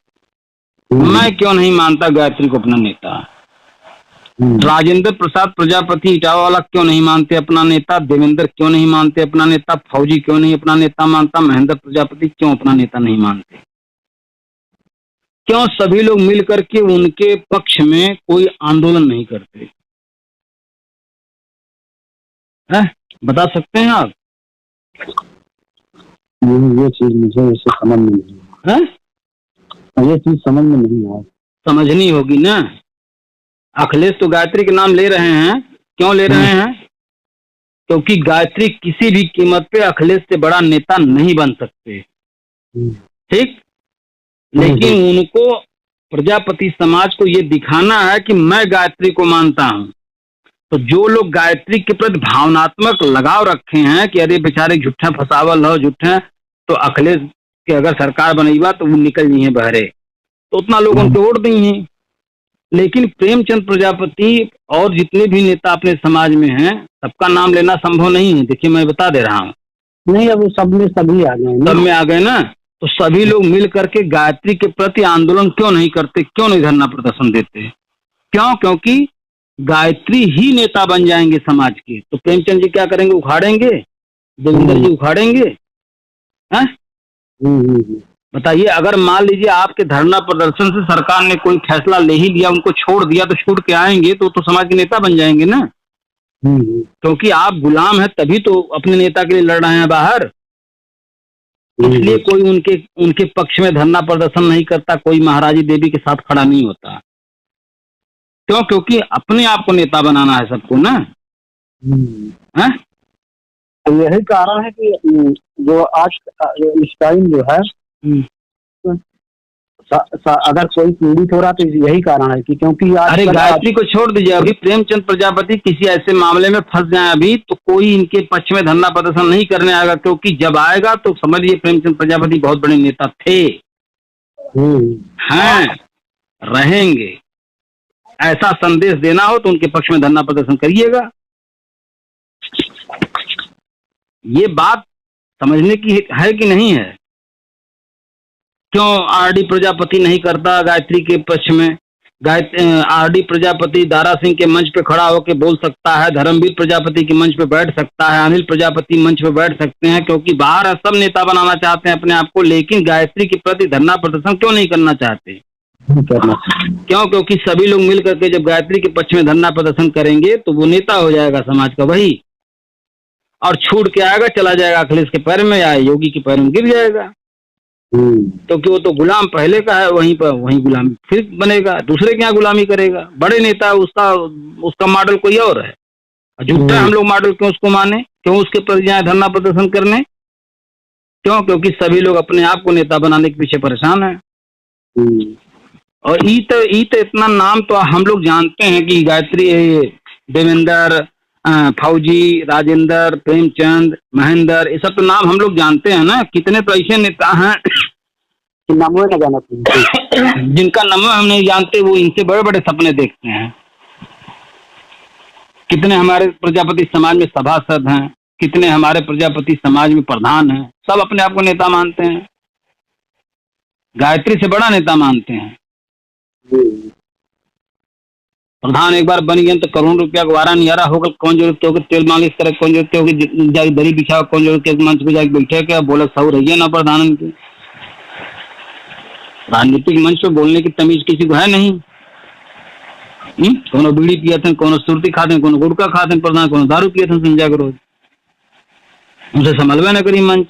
B: मैं क्यों नहीं मानता गायत्री को अपना नेता? राजेंद्र प्रसाद प्रजापति इटावा वाला क्यों नहीं मानते अपना नेता? देवेंद्र क्यों नहीं मानते अपना नेता? फौजी क्यों नहीं अपना नेता मानता? महेंद्र प्रजापति क्यों अपना नेता नहीं मानते? क्यों सभी लोग मिल करके उनके पक्ष में कोई आंदोलन नहीं करते है? बता सकते हैं आप?
A: ये चीज मुझे इसे समझ में नहीं
B: है?
A: ये चीज समझ में नहीं आया।
B: समझनी होगी ना। अखिलेश तो गायत्री के नाम ले रहे हैं, क्यों ले रहे हैं? क्योंकि गायत्री किसी भी कीमत पे अखिलेश से बड़ा नेता नहीं बन सकते, ठीक? लेकिन उनको प्रजापति समाज को ये दिखाना है कि मैं गायत्री को मानता हूं। तो जो लोग गायत्री के प्रति भावनात्मक लगाव रखे हैं कि अरे बेचारे झूठा फसावल हो झूठा, तो अखिलेश के अगर सरकार बनेगा तो वो निकल जाइए बहरे, तो उतना लोग उनको वोट देंगे। लेकिन प्रेमचंद प्रजापति और जितने भी नेता अपने समाज में हैं, सबका नाम लेना संभव नहीं है। देखिए मैं बता दे रहा हूँ।
A: नहीं, अब सब में सभी आ गए,
B: सब में आ गए ना। तो सभी लोग मिल करके गायत्री के प्रति आंदोलन क्यों नहीं करते, क्यों नहीं धरना प्रदर्शन देते? क्यों? क्योंकि गायत्री ही नेता बन जाएंगे समाज के। तो प्रेमचंद जी क्या करेंगे? उखाड़ेंगे। देवेंद्र जी उखाड़ेंगे। हैं? बताइए, अगर मान लीजिए आपके धरना प्रदर्शन से सरकार ने कोई फैसला ले ही लिया, उनको छोड़ दिया, तो छोड़ के आएंगे तो समाज के नेता बन जाएंगे ना। क्योंकि आप गुलाम हैं तभी तो अपने नेता के लिए लड़ रहे हैं बाहर। इसलिए कोई उनके पक्ष में धरना प्रदर्शन नहीं करता, कोई महाराजी देवी के साथ खड़ा नहीं होता। क्यों? क्योंकि अपने आप को नेता बनाना है सबको ना। है?
A: तो यही कारण है कि जो आज इस टाइम जो है अगर कोई पीड़ित हो रहा तो यही कारण है कि क्योंकि
B: अरे गायत्री को छोड़ दीजिए, अभी प्रेमचंद प्रजापति किसी ऐसे मामले में फंस जाए अभी, तो कोई इनके पक्ष में धरना प्रदर्शन नहीं करने आएगा। क्योंकि जब आएगा तो समझिए प्रेमचंद प्रजापति बहुत बड़े नेता थे, हैं, रहेंगे। ऐसा संदेश देना हो तो उनके पक्ष में धरना प्रदर्शन करिएगा। ये बात समझने की है कि नहीं है? क्यों आरडी प्रजापति नहीं करता गायत्री के पक्ष में? आरडी प्रजापति दारा सिंह के मंच पे खड़ा होकर बोल सकता है, धर्मवीर प्रजापति के मंच पे बैठ सकता है, अनिल प्रजापति मंच पे बैठ सकते हैं, क्योंकि बाहर सब नेता बनाना चाहते हैं अपने आप को। लेकिन गायत्री के प्रति धरना प्रदर्शन क्यों नहीं करना चाहते? क्यों? क्योंकि सभी लोग मिल करके जब गायत्री के पक्ष में धरना प्रदर्शन करेंगे तो वो नेता हो जाएगा समाज का वही, और छूट के आएगा, चला जाएगा अखिलेश के पैर में या योगी के पैर में गिर जाएगा। क्योंकि वो तो गुलाम पहले का है, वहीं पर वहीं गुलाम फिर बनेगा, दूसरे के यहाँ गुलामी करेगा। बड़े नेता उसका मॉडल कोई और है। झूठा हम लोग मॉडल क्यों उसको माने? क्यों उसके प्रति जाए धरना प्रदर्शन करने? क्यों? क्योंकि सभी लोग अपने आप को नेता बनाने के पीछे परेशान है। और इतना नाम तो हम लोग जानते हैं कि गायत्री, देवेंद्र, फौजी, राजेंद्र, प्रेमचंद, महेंद्र, ये सब तो नाम हम लोग जानते हैं ना। कितने तो ऐसे नेता हैं
A: नामों न जाना
B: जिनका नाम हम नहीं जानते, वो इनसे बड़े बड़े सपने देखते हैं। कितने हमारे प्रजापति समाज में सभासद हैं, कितने हमारे प्रजापति समाज में प्रधान हैं, सब अपने आप को नेता मानते हैं, गायत्री से बड़ा नेता मानते हैं। प्रधान एक बार बन गए तो करोड़ रुपया का वारा नियारा होगा, कौन जरूरत होगी तेल मालिश करे, कौन जरूरत होगी जाके दरी बिछाओ, कौन जरूरत है मंच पे जाके बैठे क्या बोले सही रहिए ना। प्रधान की राजनीतिक मंच पे बोलने की तमीज किसी को है नहीं। कोनो बीड़ी पिया थे, कोनो सुरती खाते, कोनो गुड़का खाते प्रधान, कोनो दारू पिया थे संजय रोज, उनसे संभलवे न करी मंच।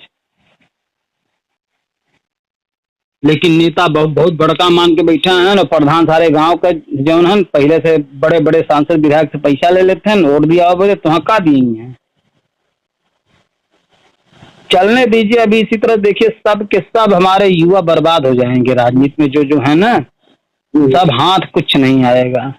B: लेकिन नेता बहुत बड़का मान के बैठा है ना। प्रधान सारे गांव का जौन है पहले से बड़े बड़े सांसद विधायक से पैसा ले लेते हैं, वोट दिया बोले तो का दिए हैं। चलने दीजिए। अभी इसी तरह देखिए सब के सब हमारे युवा बर्बाद हो जाएंगे राजनीति में, जो जो है ना सब हाथ कुछ नहीं आएगा।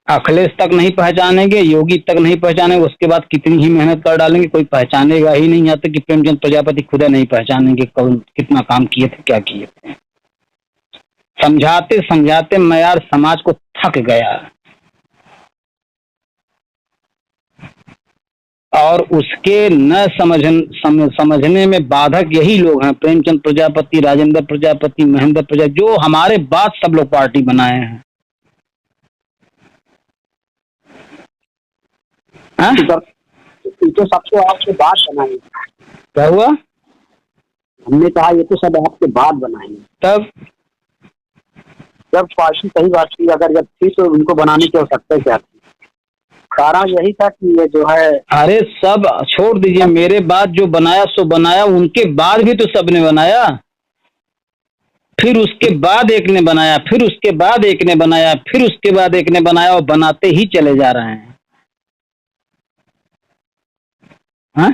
B: अखिलेश तक नहीं पहचानेंगे, योगी तक नहीं पहचानेंगे, उसके बाद कितनी ही मेहनत कर डालेंगे कोई पहचानेगा ही नहीं। यहाँ तक कि प्रेमचंद प्रजापति खुदा नहीं पहचानेंगे कौन कितना काम किए थे, क्या किए थे। समझाते समझाते मैं यार समाज को थक गया। और उसके न समझने में बाधक यही लोग हैं, प्रेमचंद प्रजापति, राजेंद्र प्रजापति, महेंद्र प्रजापति, जो हमारे बाद सब लोग पार्टी बनाए हैं।
A: तो सबसे आपके बाद बनाए।
B: क्या हुआ?
A: हमने कहा ये तो सब आपके बाद बनाएंगे।
B: तब
A: जब पार्टी सही बात थी, अगर जब थी तो उनको बनाने की आवश्यकता क्या थी? कारण यही था कि ये जो है,
B: अरे सब छोड़ दीजिए, मेरे बाद जो बनाया सो बनाया, उनके बाद भी तो सबने बनाया, फिर उसके बाद एक ने बनाया, फिर उसके बाद एक ने बनाया, फिर उसके बाद एक ने बनाया, और बनाते ही चले जा रहे हैं। हाँ?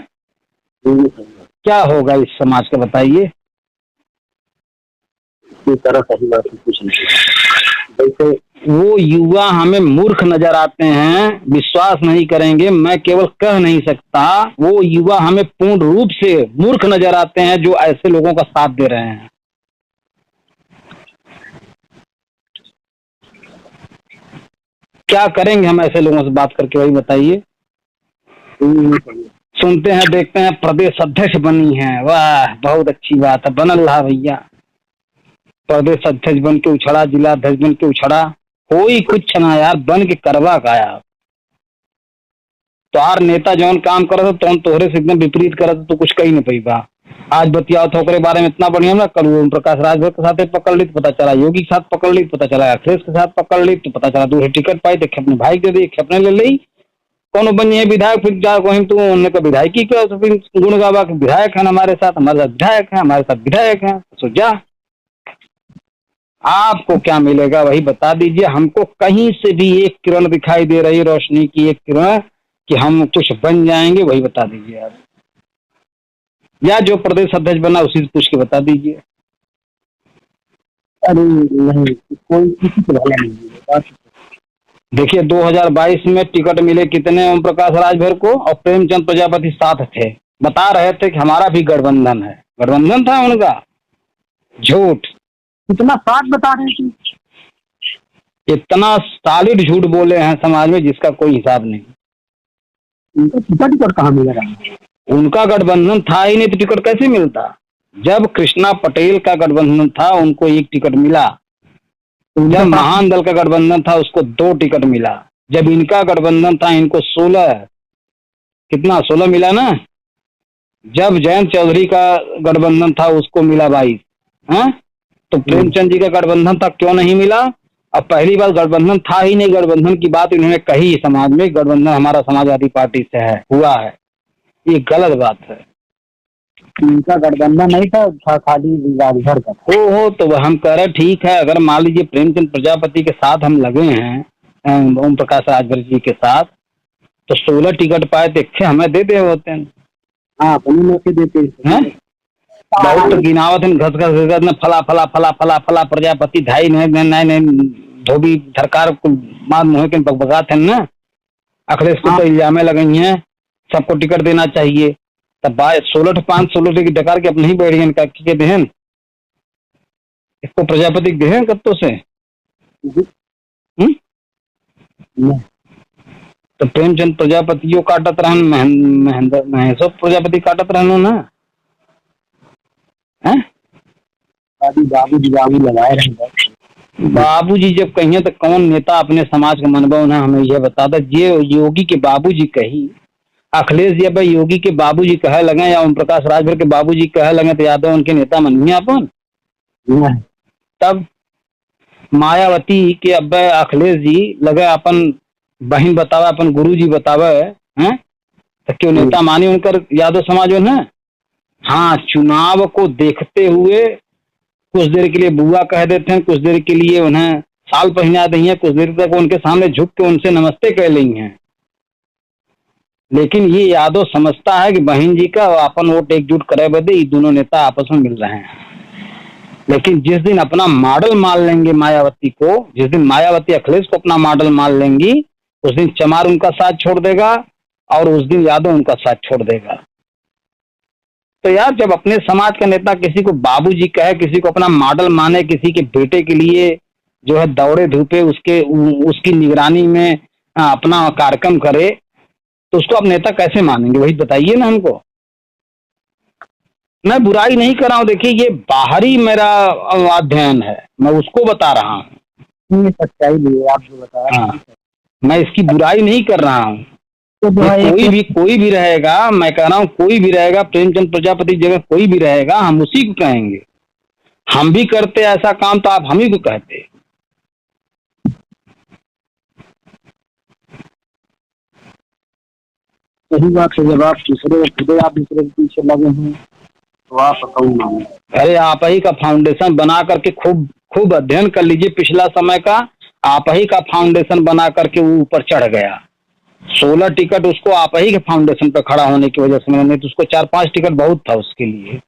B: क्या होगा इस समाज का बताइए?
A: इस तरह सही बात कुछ नहीं। जैसे
B: वो युवा हमें मूर्ख नजर आते हैं, विश्वास नहीं करेंगे, मैं केवल कह नहीं सकता, वो युवा हमें पूर्ण रूप से मूर्ख नजर आते हैं जो ऐसे लोगों का साथ दे रहे हैं। क्या करेंगे हम ऐसे लोगों से बात करके, वही बताइए। सुनते हैं देखते हैं प्रदेश अध्यक्ष बनी है, वाह बहुत अच्छी बात है, बनल रहा भैया। प्रदेश अध्यक्ष बन के उछड़ा, जिला अध्यक्ष बन के उछड़ा, कोई कुछ ना यार, बन के करवा गाया। तोहार नेता जौन काम करत तो तोहरे से एकदम विपरीत करत तो कुछ कही नहीं पई बा। आज बतियाओ तो ओकरे बारे में इतना बढ़िया ना, कल ओम प्रकाश राजभर के साथ पकड़ ली तो पता चला, योगी के साथ पकड़ ली तो पता चला, अखिलेश के साथ पकड़ ली तो पता चला, दूसरे टिकट पाई तो अपने भाई दे दी, अपने ले ली, कौन बन है विधायक, फिर जा कहीं तो उन्होंने का विधायकी का तो फिर गुण गावा के विधायक है हमारे साथ, हमारे साथ विधायक है, हमारे साथ विधायक है, तो जा आपको क्या मिलेगा वही बता दीजिए। हमको कहीं से भी एक किरण दिखाई दे रही, रोशनी की एक किरण कि हम कुछ बन जाएंगे, वही बता दीजिए आप, या जो प्रदेश अध्यक्ष बना उसी से पूछ के बता दीजिए।
A: अरे नहीं, कोई किसी को भला नहीं है।
B: देखिए 2022 में टिकट मिले कितने ओम प्रकाश राजभर को, और प्रेमचंद प्रजापति साथ थे, बता रहे थे कि हमारा भी गठबंधन है, गठबंधन था उनका, झूठ।
A: इतना साथ बता रहे थे,
B: इतना सॉलिड झूठ बोले हैं समाज में जिसका कोई हिसाब नहीं।
A: उनका टिकट कहाँ मिलेगा?
B: उनका गठबंधन था ही नहीं तो टिकट कैसे मिलता? जब कृष्णा पटेल का गठबंधन था उनको एक टिकट मिला, जब महान दल का गठबंधन था उसको 2 टिकट मिला, जब इनका गठबंधन था इनको 16, कितना 16 मिला ना, जब जयंत चौधरी का गठबंधन था उसको मिला 22। हाँ, तो प्रेमचंद जी का गठबंधन था क्यों नहीं मिला? अब पहली बार गठबंधन था ही नहीं, गठबंधन की बात इन्होंने कही समाज में, गठबंधन हमारा समाजवादी पार्टी से है, हुआ है, ये गलत बात है।
A: इनका गठबंधन नहीं था खाली राजभर का।
B: हो तो हम कह रहे ठीक है, अगर मान लीजिए प्रेमचंद प्रजापति के साथ हम लगे हैं ओम प्रकाश राजभर जी के साथ, तो 16 टिकट पाए थे, हमें दे होते हैं।
A: हाँ, देते हैं।
B: बहुत गिनावत है, घस घस में फला फला फला फला फला प्रजापति ढाई नए धोबी सरकार को मार मुँह के बकबकात है ना, अखिलेश को तो इल्जामें लगई हैं, सबको टिकट देना चाहिए, तब 16 5 16 की डकार के अब नहीं बैठ गए के देहन, इसको प्रजापति देहन कत्तों से। तो प्रेमचंद प्रजापतियों काटत रहन, महेश्वर प्रजापति काटत रहनो ना।
A: बाबू लगाए रहे।
B: बाबूजी जब कहिए तो कौन नेता अपने समाज का मनबा ना हमें यह बता दे। ये योगी के बाबूजी कही, अखिलेश जी भाई योगी के बाबूजी कहे लगे या ओम प्रकाश राजभर के बाबूजी कहे लगे तो यादव उनके नेता मनिए अपन। तब मायावती के अब अखिलेश जी लगे अपन बहन बतावे, अपन गुरु जी बतावे हैं, तो क्यों नेता माने उनकर यादव समाज में। हाँ, चुनाव को देखते हुए कुछ देर के लिए बुआ कह देते हैं, कुछ देर के लिए उन्हें साल पहना दी है, कुछ देर तक उनके सामने झुक के उनसे नमस्ते कह ली हैं। लेकिन ये यादव समझता है कि बहन जी का अपन वोट एकजुट करे बदे ये दोनों नेता आपस में मिल रहे हैं। लेकिन जिस दिन अपना मॉडल मान लेंगे मायावती को, जिस दिन मायावती अखिलेश को अपना मॉडल मान लेंगी, उस दिन चमार उनका साथ छोड़ देगा और उस दिन यादव उनका साथ छोड़ देगा। तो यार जब अपने समाज का नेता किसी को बाबूजी कहे, किसी को अपना मॉडल माने, किसी के बेटे के लिए जो है दौड़े धूपे उसकी निगरानी में अपना कार्यक्रम करे, तो उसको आप नेता कैसे मानेंगे? वही बताइए ना हमको। मैं बुराई नहीं कर रहा हूँ, देखिए ये बाहरी मेरा अध्ययन है, मैं उसको बता रहा हूँ।
A: ये सच्चाई भी है आप जो बता रहे हैं।
B: हाँ, मैं इसकी बुराई नहीं कर रहा हूँ।
A: तो
B: कोई भी रहेगा, मैं कह रहा हूँ कोई भी रहेगा, प्रेमचंद प्रजापति जगह कोई भी रहेगा, हम उसी को कहेंगे। हम भी करते ऐसा काम तो आप हम ही को कहते।
A: सही बात है, जब आप दूसरे के पीछे लगे हैं तो आप कौन माने?
B: अरे आप ही का फाउंडेशन बना करके खूब अध्ययन कर लीजिए पिछला समय का। आप ही का फाउंडेशन बना करके वो ऊपर चढ़ गया। 16 टिकट उसको आप ही के फाउंडेशन पर खड़ा होने की वजह से मिला, नहीं तो उसको 4-5 टिकट बहुत था उसके लिए।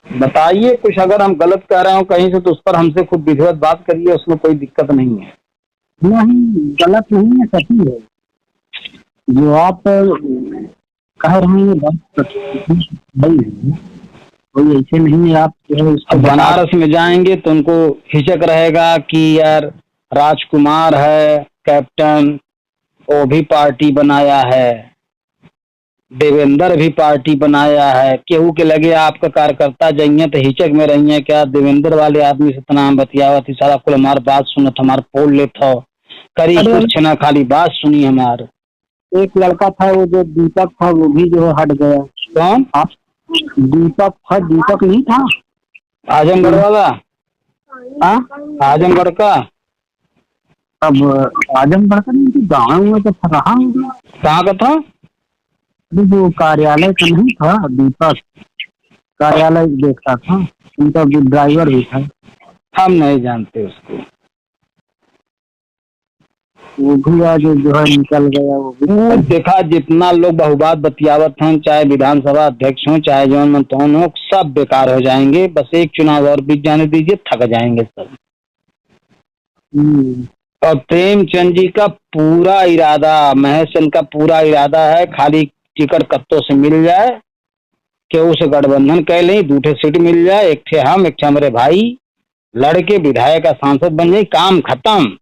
B: बताइए कुछ, अगर हम गलत कह रहे हो कहीं से तो उस पर हमसे खुद विधिवत बात करिए, उसमें कोई दिक्कत नहीं है।
A: नहीं, गलत नहीं है, सही है जो आप कह रहे हैं। बात सही है, कोई ऐसे नहीं है। आप जो है उसको
B: बनारस में जाएंगे तो उनको हिचक रहेगा कि यार राजकुमार है कैप्टन, वो भी पार्टी बनाया है, देवेंद्र भी पार्टी बनाया है। केहू के लगे आपका कार्यकर्ता जाइए तो हिचक में रही है, क्या देवेंद्र वाले आदमी से तना बतियावत सारा कुल हमार बात सुनत, हमार पोल लेत हो करी कुछ ना, खाली बात सुनी हमार।
A: एक लड़का था वो जो दीपक था, वो भी जो है हट गया।
B: कौन?
A: दीपक था, दीपक नहीं था
B: आजमगढ़ वाला? आजमगढ़ का?
A: अब आजमगढ़ का नहीं, गाँव में तो रहा होगा।
B: कहाँ का था?
A: जो कार्यालय का नहीं था, दीपक कार्यालय देखता था, उनका ड्राइवर भी था।
B: हम नहीं जानते उसको।
A: वो भी आज जो है निकल गया। वो भी
B: देखा, जितना लोग बहुबात बतियावत हैं, चाहे विधानसभा अध्यक्ष हो चाहे जौन मंतौन हो, सब बेकार हो जाएंगे। बस एक चुनाव और बीत जाने दीजिए, थक जाएंगे सब। और प्रेमचंद जी का पूरा इरादा, महेश चंद का पूरा इरादा है खाली टिकट कत्तों से मिल जाए, केहू से गठबंधन कह लें, दूठे सीट मिल जाए, एक थे हम एक थे हमारे भाई, लड़के विधायक का सांसद बन जाए, काम खत्म।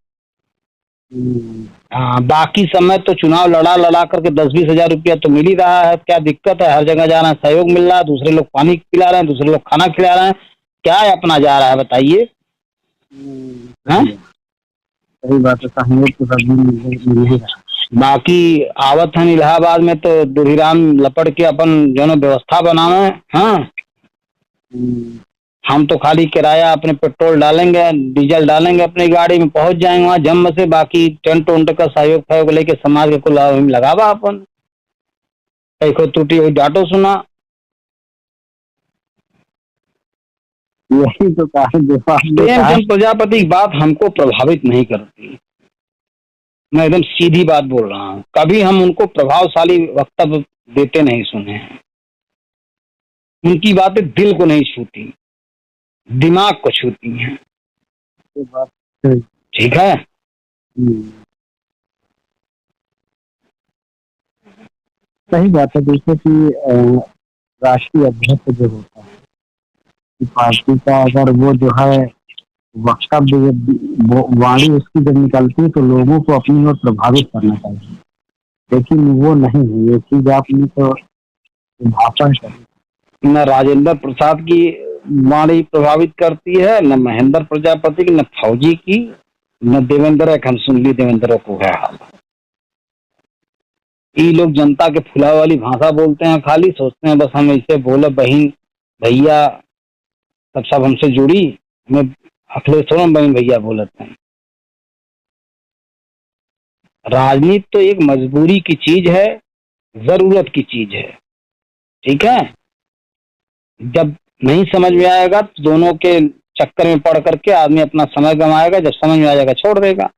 B: बाकी समय तो चुनाव लड़ा करके 10-20 हजार रुपया तो मिल ही रहा है। क्या दिक्कत है? हर जगह जा रहा है, सहयोग मिल रहा है, दूसरे लोग पानी पिला रहे हैं, दूसरे लोग खाना खिला रहे हैं, क्या है अपना जा रहा है बताइए?
A: सही बात है, सहयोग तो सब।
B: बाकी आवत है इलाहाबाद में तो दुरीराम लपट के अपन जो है व्यवस्था बनावे। हाँ, हम तो खाली किराया अपने पेट्रोल डालेंगे, डीजल डालेंगे, अपनी गाड़ी में पहुंच जाएंगे वहाँ जम से। बाकी टेंट उंट का सहयोग लेके समाज के कुल लगावा अपन। को त्रुटि हुई डांटो सुना।
A: यही तो
B: प्रेमचंद प्रजापति की बात हमको प्रभावित नहीं करती। मैं एकदम सीधी बात बोल रहा हूँ, कभी हम उनको प्रभावशाली वक्तव्य देते नहीं सुने हैं। उनकी बातें दिल को नहीं छूती, दिमाग को छूती हैं। ठीक है।
A: सही बात है। जैसे कि राष्ट्रीय अध्यक्ष जो होता है पार्टी का, अगर वो जो है वक्तव्य वाणी उसकी जब निकलती है तो लोगों को अपनी ओर प्रभावित करना चाहिए, लेकिन वो नहीं है। ये चीज आपने तो भाषण
B: न राजेंद्र प्रसाद की वाणी प्रभावित करती है, न महेंद्र प्रजापति की, न फौजी की, न देवेंद्र। हम सुन ली देवेंद्र को है हाल। ये लोग जनता के फुला वाली भाषा बोलते हैं, खाली सोचते हैं बस हम ऐसे बोले बहन भैया तब सब हमसे जुड़ी। हमें अखिलेश थोड़ा बहन भैया बोलते हैं। राजनीति तो एक मजबूरी की चीज है, जरूरत की चीज है। ठीक है, जब नहीं समझ में आएगा तो दोनों के चक्कर में पड़ करके आदमी अपना समय गंवाएगा, जब समझ में आ जाएगा छोड़ देगा।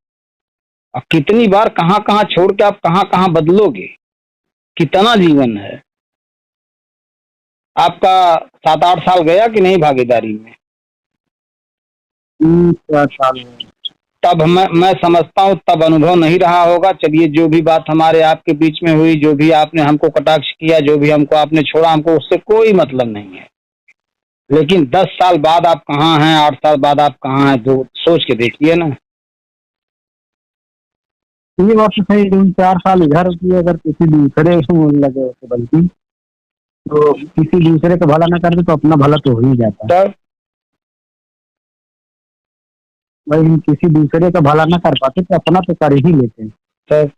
B: अब कितनी बार कहाँ कहाँ छोड़ के आप कहाँ कहाँ बदलोगे, कितना जीवन है आपका। 7-8 साल गया कि नहीं भागीदारी में?
A: 4 साल में।
B: तब मैं समझता हूँ तब अनुभव नहीं रहा होगा। चलिए जो भी बात हमारे आपके बीच में हुई, जो भी आपने हमको कटाक्ष किया, जो भी हमको आपने छोड़ा, हमको उससे कोई मतलब नहीं है। लेकिन 10 साल बाद आप कहाँ हैं, 8 साल बाद आप कहाँ हैं, तो सोच के देखिए ना।
A: ये बात तो सही। 4 साल इधर की अगर किसी दूसरे से लगे होते, बल्कि तो किसी दूसरे का भला ना करते तो अपना भला तो हो ही जाता है। भाई किसी दूसरे का भला ना कर पाते तो अपना तो कर ही लेते हैं सर।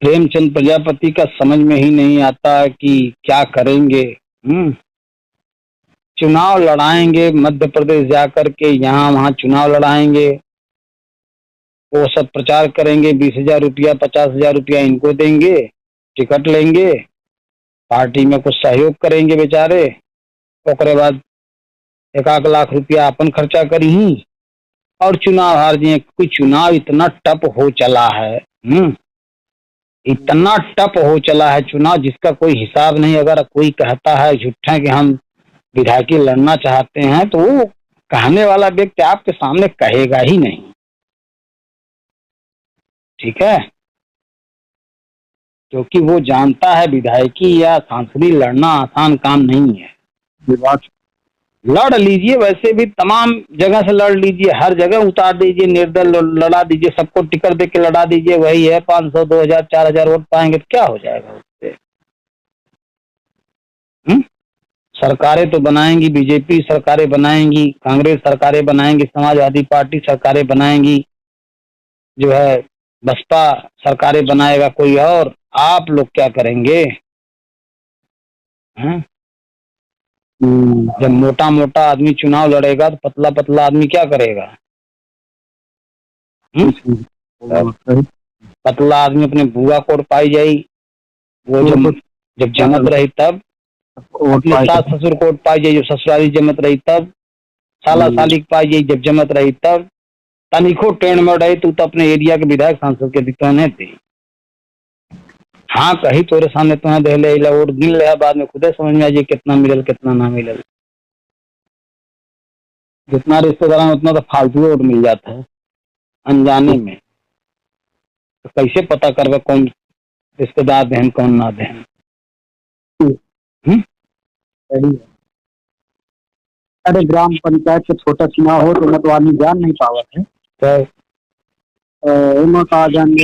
B: प्रेमचंद प्रजापति का समझ में ही नहीं आता कि क्या करेंगे। चुनाव लड़ाएंगे, मध्य प्रदेश जाकर के यहाँ वहाँ चुनाव लड़ाएंगे, वो सब प्रचार करेंगे, 20,000 रुपया 50,000 रुपया इनको देंगे, टिकट लेंगे, पार्टी में कुछ सहयोग करेंगे बेचारे, उसके बाद 1-1 लाख रुपया अपन खर्चा करी और चुनाव हार जाए। कोई चुनाव इतना टप हो चला है, इतना टप हो चला है चुनाव जिसका कोई हिसाब नहीं। अगर कोई कहता है झूठा कि हम विधायकी लड़ना चाहते हैं तो वो कहने वाला व्यक्ति आपके सामने कहेगा ही नहीं, ठीक है, क्योंकि वो जानता है विधायकी या सांसदी लड़ना आसान काम नहीं है। लड़ लीजिए, वैसे भी तमाम जगह से लड़ लीजिए, हर जगह उतार दीजिए, निर्दल लड़ा दीजिए, सबको टिकट दे के लड़ा दीजिए, वही है 500 2,000 4,000 वोट पाएंगे तो क्या हो जाएगा उससे। सरकारें तो बनाएंगी, बीजेपी सरकारें बनाएंगी, कांग्रेस सरकारें बनाएंगी, समाजवादी पार्टी सरकारें बनाएंगी, जो है बसपा सरकारें बनाएगा कोई और। आप लोग क्या करेंगे? जब मोटा मोटा आदमी चुनाव लड़ेगा तो पतला पतला आदमी क्या करेगा? पतला आदमी अपने बुआ कोट पाई जाई, वो जब जमत रही तब, अपने सास ससुर कोट पाई जाई जब ससुराली जमत रही तब, साला साली पाई जाई जब जमत रही तब, तनिको ट्रेंड में रही तू तो अपने एरिया के विधायक सांसद के दिक्कत थी। हाँ कही तोरे सामने तुम्हें दे ले और गिन ले, बाद में खुदे समझ में आ जाए कितना मिलल कितना ना मिलल। जितना रिश्तेदार में उतना तो फालतू वोट मिल जाता है अनजाने में, तो कैसे पता करवे कौन रिश्तेदार दें कौन ना दें।
A: अरे ग्राम पंचायत से छोटा चुनाव हो तो मतवानी जान नहीं पावत है, तो कहा जान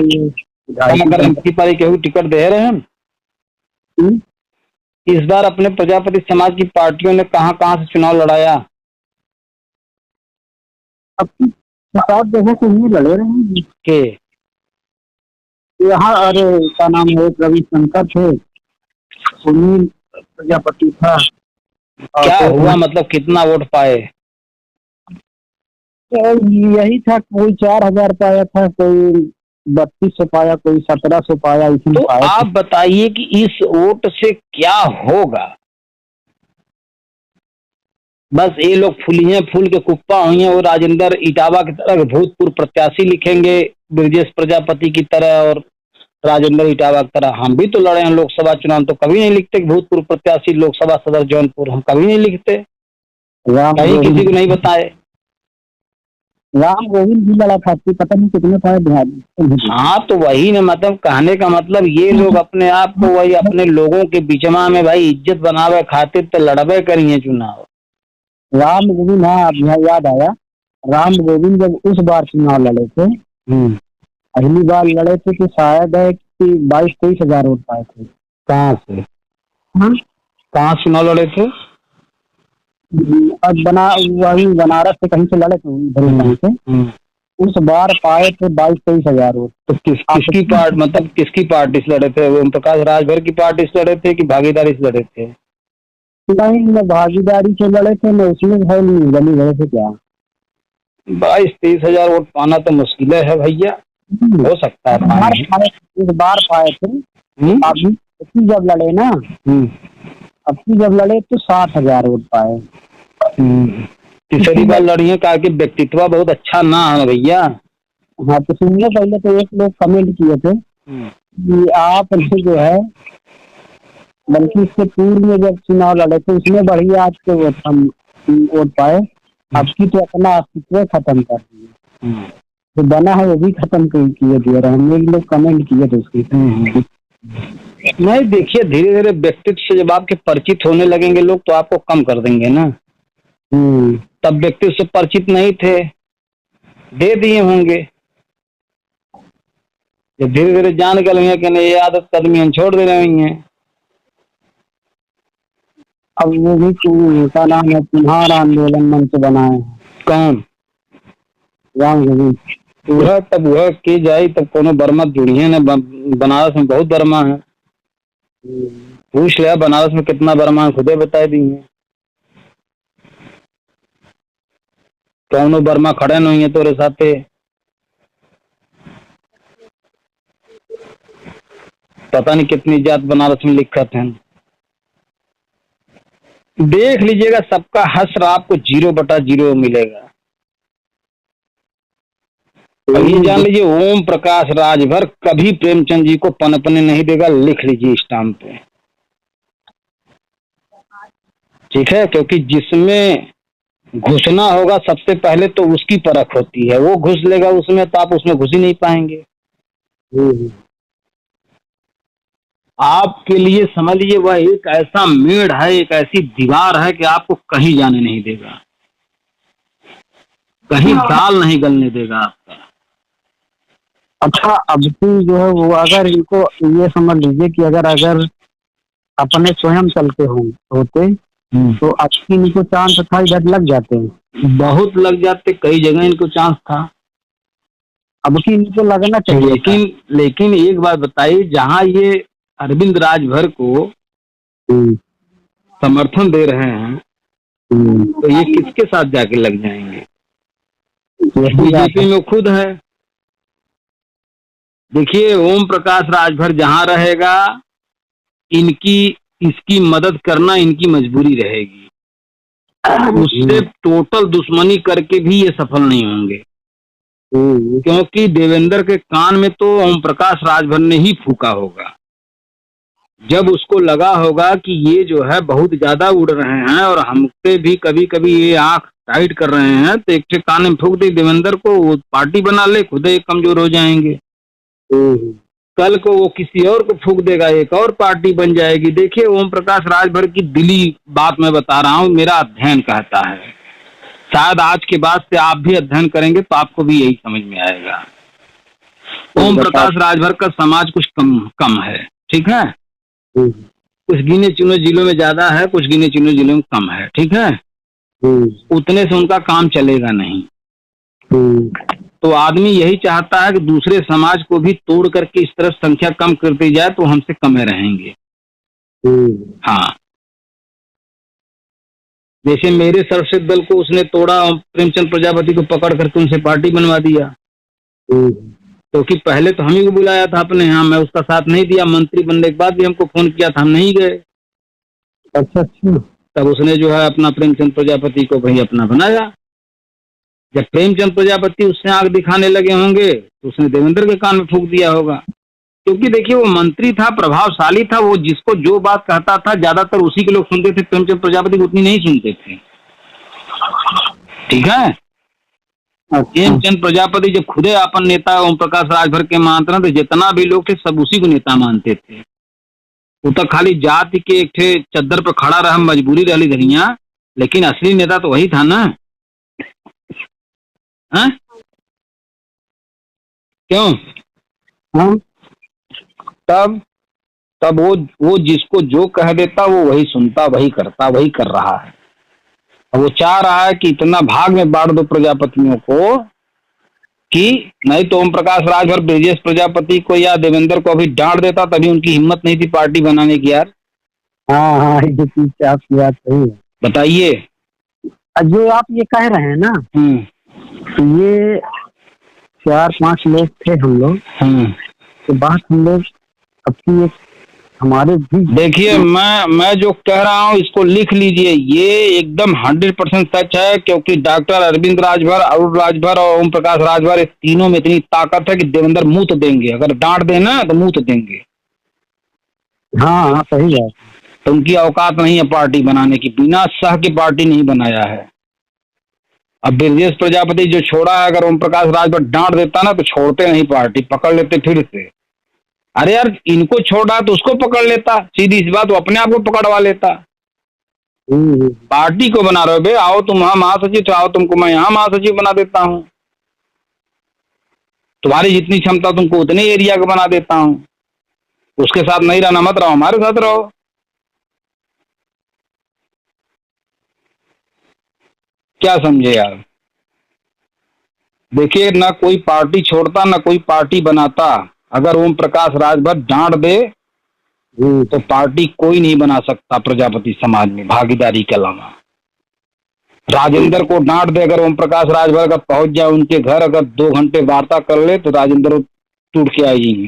B: अगर एमपी पारी केहू टिकट दे रहे हैं। इस बार अपने प्रजापति समाज की पार्टियों ने कहाँ कहाँ से चुनाव लड़ाया?
A: अब 7 जगह से ही लड़े रहे हैं
B: के
A: यहाँ। अरे क्या नाम है, रविशंकर थे, सुनील प्रजापति था।
B: क्या हुआ, मतलब कितना वोट पाए?
A: यही था, कोई 4,000 पाया था, कोई 3200 पाया, कोई 1700 पाया।
B: तो आप बताइए कि इस वोट से क्या होगा? बस ये लोग फूलिए फूल के कुप्पा हुई हैं, और राजेंद्र इटावा की तरह भूतपूर्व प्रत्याशी लिखेंगे ब्रजेश प्रजापति की तरह और राजेंद्र इटावा की तरह। हम भी तो लड़े हैं लोकसभा चुनाव, तो कभी नहीं लिखते भूतपूर्व प्रत्याशी लोकसभा सदर जौनपुर, हम कभी नहीं लिखते, कहीं किसी को नहीं बताए।
A: राम गोविंद भी लड़ा था, पता नहीं कितने पाए।
B: हाँ तो वही ना, मतलब कहने का मतलब ये लोग अपने आप को वही अपने लोगों के बीचमा में भाई इज्जत बनावे खातिर तो लड़बे करिए चुनाव।
A: राम गोविंद, हाँ याद आया, राम गोविंद जब उस बार चुनाव लड़े थे, पहली बार लड़े थे तो शायद है कि 22-23 हजार वोट पाए थे।
B: कहाँ से? कहाँ चुनाव लड़े थे?
A: वही बनारस से कहीं से लड़े थे से। उस बार पाए थे 22-23 हजार वोट।
B: तो किसकी पार्टी, मतलब किसकी पार्टी से लड़े थे? ओम प्रकाश राजभर की पार्टी से लड़े थे कि भागीदारी से लड़े थे?
A: नहीं, न भागीदारी से लड़े थे, न उसमें गली लड़े थे। क्या
B: 22-23 हजार वोट पाना तो मुश्किल है भैया, हो सकता है
A: इस बार पाए थे। की जब लड़े ना, अब की जब लड़े तो 60,000 वोट पाए।
B: तीसरी बार लड़ी है, कहा कि व्यक्तित्व बहुत अच्छा ना है भैया।
A: हाँ तो सुनिए, पहले तो एक लोग कमेंट किए थे कि आपने जो है, बल्कि इससे पूर्व में जब चुनाव लड़े थे उसमें बढ़िया आपके वोट पाए, अब की तो अपना अस्तित्व खत्म कर दिए, जो बना है वो भी खत्म किए दिए रहे। हम लोग कमेंट किए थे उसकी।
B: नहीं देखिए, धीरे धीरे व्यक्तित्व से जब आपके परिचित होने लगेंगे लोग तो आपको कम कर देंगे ना। तब व्यक्तित्व से परिचित नहीं थे, दे दिए होंगे। जब धीरे धीरे जान गए हैं कि नहीं ये आदत कदमी हम छोड़ दे रहे हैं।
A: अब वो भी का नाम है तुम्हारा आंदोलन मंच बनाए।
B: कौन?
A: राम
B: वह तब वह की जाए तब कोनो बर्मा जुड़ी है ना। बनारस में बहुत बर्मा है, पूछ लिया बनारस में कितना बर्मा है, खुदे बता दी है। कौनो बर्मा खड़े नहीं है तोरे साथे। पता नहीं कितनी जात बनारस में लिखत है। देख लीजिएगा, सबका हश्र आपको 0/0 मिलेगा। ये जान लीजिए, ओम प्रकाश राजभर कभी प्रेमचंद जी को पनपने नहीं देगा। लिख लीजिए स्टाम्प पे, ठीक है? क्योंकि जिसमें घुसना होगा सबसे पहले तो उसकी परख होती है। वो घुस लेगा उसमें तो आप उसमें घुस ही नहीं पाएंगे। आपके लिए समझ लीजिए वह एक ऐसा मेढ़ है, एक ऐसी दीवार है कि आपको कहीं जाने नहीं देगा, कहीं दाल नहीं गलने देगा आपका।
A: अच्छा, अब की जो है वो, अगर इनको ये समझ लीजिए कि अगर अपने स्वयं चलते होते तो अब की इनको चांस था, इधर लग जाते हैं,
B: बहुत लग जाते, कई जगह इनको चांस था।
A: अब की इनको लगना चाहिए।
B: लेकिन एक बात बताइए, जहां ये अरविंद राजभर को समर्थन दे रहे हैं तो ये किसके साथ जाके लग जाएंगे? बीजेपी में खुद है। देखिए, ओम प्रकाश राजभर जहां रहेगा इसकी मदद करना इनकी मजबूरी रहेगी। उससे टोटल दुश्मनी करके भी ये सफल नहीं होंगे, क्योंकि देवेंद्र के कान में तो ओम प्रकाश राजभर ने ही फूका होगा। जब उसको लगा होगा कि ये जो है बहुत ज्यादा उड़ रहे हैं और हमसे भी कभी कभी ये आंख टाइट कर रहे हैं, तो एक कान में फूक दे देवेंद्र को, वो पार्टी बना ले, खुद एक कमजोर हो जाएंगे। कल को वो किसी और को फूक देगा, एक और पार्टी बन जाएगी। देखिए, ओम प्रकाश राजभर की दिली बात मैं बता रहा हूँ, मेरा अध्ययन कहता है। शायद आज के बाद से आप भी अध्ययन करेंगे तो आपको भी यही समझ में आएगा। ओम प्रकाश राजभर का समाज कुछ कम है, ठीक है? कुछ गिने चुने जिलों में ज्यादा है, कुछ गिने चुने जिलों में कम है, ठीक है? उतने से उनका काम चलेगा नहीं। तो आदमी यही चाहता है कि दूसरे समाज को भी तोड़ करके इस तरह संख्या कम करती जाए तो हमसे कम रहेंगे। हाँ, जैसे मेरे सरसिद्ध दल को उसने तोड़ा, प्रेमचंद प्रजापति को पकड़ करके उनसे पार्टी बनवा दिया। क्योंकि पहले तो हम ही को बुलाया था अपने यहाँ, मैं उसका साथ नहीं दिया। मंत्री बनने के बाद भी हमको फोन किया था, हम नहीं गए।
A: अच्छा।
B: तब उसने जो है अपना प्रेमचंद प्रजापति को भाई अपना बनाया। जब प्रेमचंद प्रजापति उससे आंख दिखाने लगे होंगे तो उसने देवेंद्र के कान में फूंक दिया होगा। क्योंकि देखिए, वो मंत्री था, प्रभावशाली था, वो जिसको जो बात कहता था ज्यादातर उसी के लोग सुनते थे। प्रेमचंद प्रजापति को उतनी नहीं सुनते थे, ठीक है? प्रेमचंद प्रजापति जब खुदे अपन नेता ओम प्रकाश राजभर के मानते थे, जितना भी लोग थे सब उसी को नेता मानते थे। वो तो खाली जाति के एक थे चद्दर पर खड़ा रहा, मजबूरी रही धरिया, लेकिन असली नेता तो वही था ना। हाँ? क्यों?
A: हाँ?
B: तब वो जिसको जो कह देता वो वही सुनता, वही करता, वही कर रहा है। वो चाह रहा है कि इतना भाग में बांट दो प्रजापतियों को कि नहीं तो ओम प्रकाश राजभर ब्रजेश प्रजापति को या देवेंद्र को अभी डांट देता, तभी उनकी हिम्मत नहीं थी पार्टी बनाने की। यार
A: हाँ, ये आपकी बात सही है।
B: बताइए,
A: जो आप ये कह रहे हैं ना, ये 4-5 लोग थे हम लोग। तो बात हम लोग अपनी एक हमारे भी।
B: देखिए, मैं जो कह रहा हूँ इसको लिख लीजिए, ये एकदम 100% सच है, क्योंकि डॉक्टर अरविंद राजभर, अरुण राजभर और ओम प्रकाश राजभर, इस तीनों में इतनी ताकत है कि देवेंद्र मुंह तो देंगे, अगर डांट देना तो मुंह तो देंगे।
A: हाँ हाँ सही है।
B: तो उनकी औकात नहीं है पार्टी बनाने की, बिना सह की पार्टी नहीं बनाया है। अब ब्रजेश प्रजापति जो छोड़ा है, अगर ओम प्रकाश राजभर डांट देता ना तो छोड़ते नहीं पार्टी, पकड़ लेते फिर से। अरे यार, इनको छोड़ा तो उसको पकड़ लेता, सीधी सी बात, वो अपने आप को पकड़वा लेता। पार्टी को बना रहे बे, आओ तुम वहां महासचिव, तो आओ तुमको मैं यहाँ महासचिव बना देता हूँ, तुम्हारी जितनी क्षमता तुमको उतने एरिया को बना देता हूँ। उसके साथ नहीं रहना मत रहो, हमारे साथ रहो। क्या समझे यार? देखिए, ना कोई पार्टी छोड़ता ना कोई पार्टी बनाता। अगर ओम प्रकाश राजभर डांट दे तो पार्टी कोई नहीं बना सकता प्रजापति समाज में भागीदारी के अलावा। राजेंद्र को डांट दे अगर ओम प्रकाश राजभर, अगर पहुंच जाए उनके घर, अगर 2 घंटे वार्ता कर ले तो राजेंद्र टूट के आएंगे।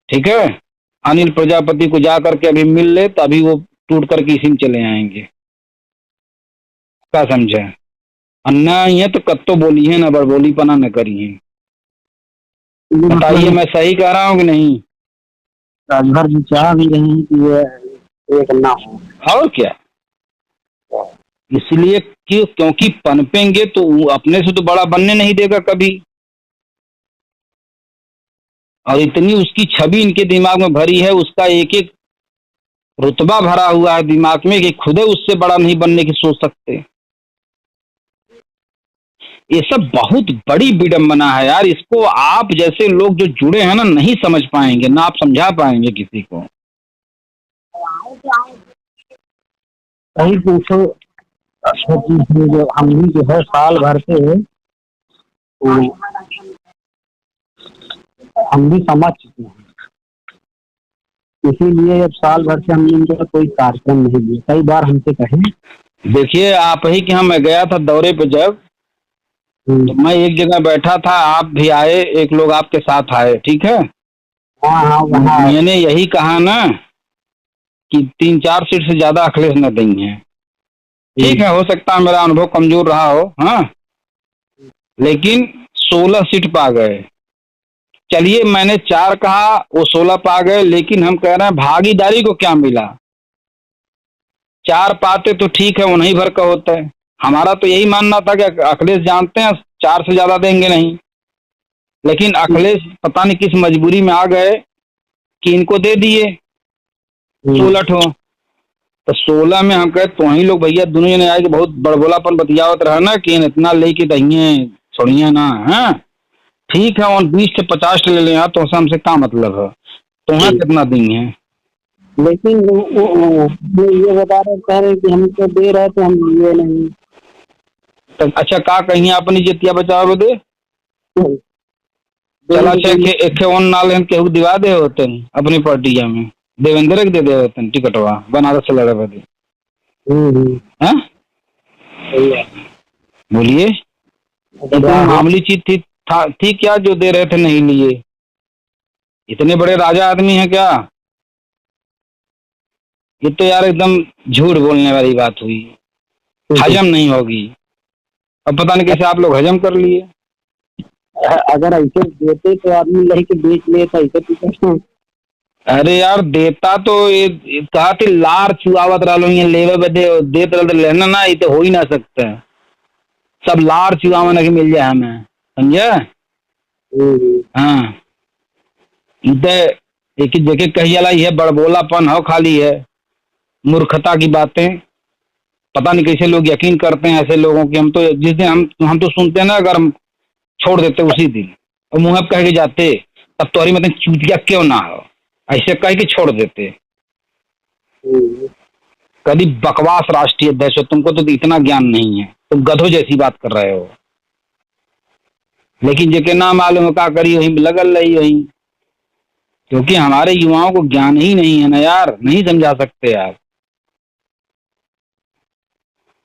B: ठीक है, अनिल प्रजापति को जा करके अभी मिल ले तो अभी वो टूट करके इसी में चले आएंगे। क्या समझे? अन्ना है तो कत्तो बोली है, ना बड़बोली पना न करी है। बताइए, मैं सही कह रहा हूँ कि नहीं?
A: राजभर जी चाह भी रही कि ये एक ना हो,
B: और क्या। इसलिए क्योंकि पनपेंगे तो अपने से तो बड़ा बनने नहीं देगा कभी। और इतनी उसकी छवि इनके दिमाग में भरी है, उसका एक एक रुतबा भरा हुआ है दिमाग में कि खुद उससे बड़ा नहीं बनने की सोच सकते। ये सब बहुत बड़ी विडंबना है यार, इसको आप जैसे लोग जो जुड़े हैं ना नहीं समझ पाएंगे, ना आप समझा पाएंगे किसी को।
A: सही पूछो, जो हम भी जो है साल भर से हम भी समझ चुके हैं, इसीलिए अब साल भर से हमने इनका कोई कार्यक्रम नहीं लिया। कई बार हमसे कहे,
B: देखिए आप ही के यहाँ मैं गया था दौरे पे, जब तो मैं एक जगह बैठा था, आप भी आए, एक लोग आपके साथ आए, ठीक है।
A: हाँ हाँ वहाँ
B: मैंने यही कहा ना कि 3-4 सीट से ज्यादा अखिलेश न देंगे। ठीक है, हो सकता है मेरा अनुभव कमजोर रहा हो, हाँ, लेकिन 16 सीट पा गए। चलिए, मैंने 4 कहा, वो 16 पा गए, लेकिन हम कह रहे हैं भागीदारी को क्या मिला? 4 पाते तो ठीक है, उन्हीं भर का होता है। हमारा तो यही मानना था कि अखिलेश जानते हैं 4 से ज्यादा देंगे नहीं, लेकिन अखिलेश पता नहीं किस मजबूरी में आ गए कि इनको दे दिए 16 ठो। तो 16 में हम कहे तो वही लोग भैया दोनों जने आए कि बहुत बड़बोलापन बतियावत रहा ना कि इतना लेके दहिए छोड़िए ना। हाँ ठीक है, और 20 से 50 ले लें तो हमसे क्या मतलब है, तो वहाँ कितना देंगे?
A: लेकिन वो ये बता रहे कह रहे कि हम तो दे रहे थे, हम ये नहीं।
B: तो अच्छा, का कहीं अपनी जितिया बचाओ दे चला, एक वन नाल केहू दिवा दे होते अपनी पार्टिया में, देवेंद्र के दे दे होते टिकटवा बनारस से लड़े बदे। बोलिए, मामूली चीज थी क्या जो दे रहे थे नहीं लिए? इतने बड़े राजा आदमी हैं क्या? ये तो यार एकदम झूठ बोलने वाली बात हुई, हजम नहीं होगी। अब पता नहीं कैसे आप लोग हजम कर लिए।
A: अगर ऐसे देते तो आदमी लही के बेच लेता, ऐसे टिकट।
B: अरे यार, देता तो ये कहा थी लार चुआवत रहा लेवे बदे देत रहे लेना ना, ये तो हो ही ना सकता है। सब लार चुआवन के मिल जाए हमें, समझे? हाँ, एक देखे कही जाला है बड़बोलापन हो, खाली है मूर्खता की बातें। पता नहीं कैसे लोग यकीन करते हैं ऐसे लोगों की। हम तो जिस दिन हम तो सुनते हैं ना, अगर हम छोड़ देते उसी दिन और मुँह कह के जाते, तब तो मतलब चूतिया क्यों ना हो, ऐसे कह के छोड़ देते। कभी बकवास राष्ट्रीय अध्यक्ष हो, तुमको तो इतना ज्ञान नहीं है, तुम गधों जैसी बात कर रहे हो। लेकिन जेके ना मालूम क्या करी वही लगल रही वही, क्योंकि हमारे युवाओं को ज्ञान ही नहीं है ना यार, नहीं समझा सकते यार।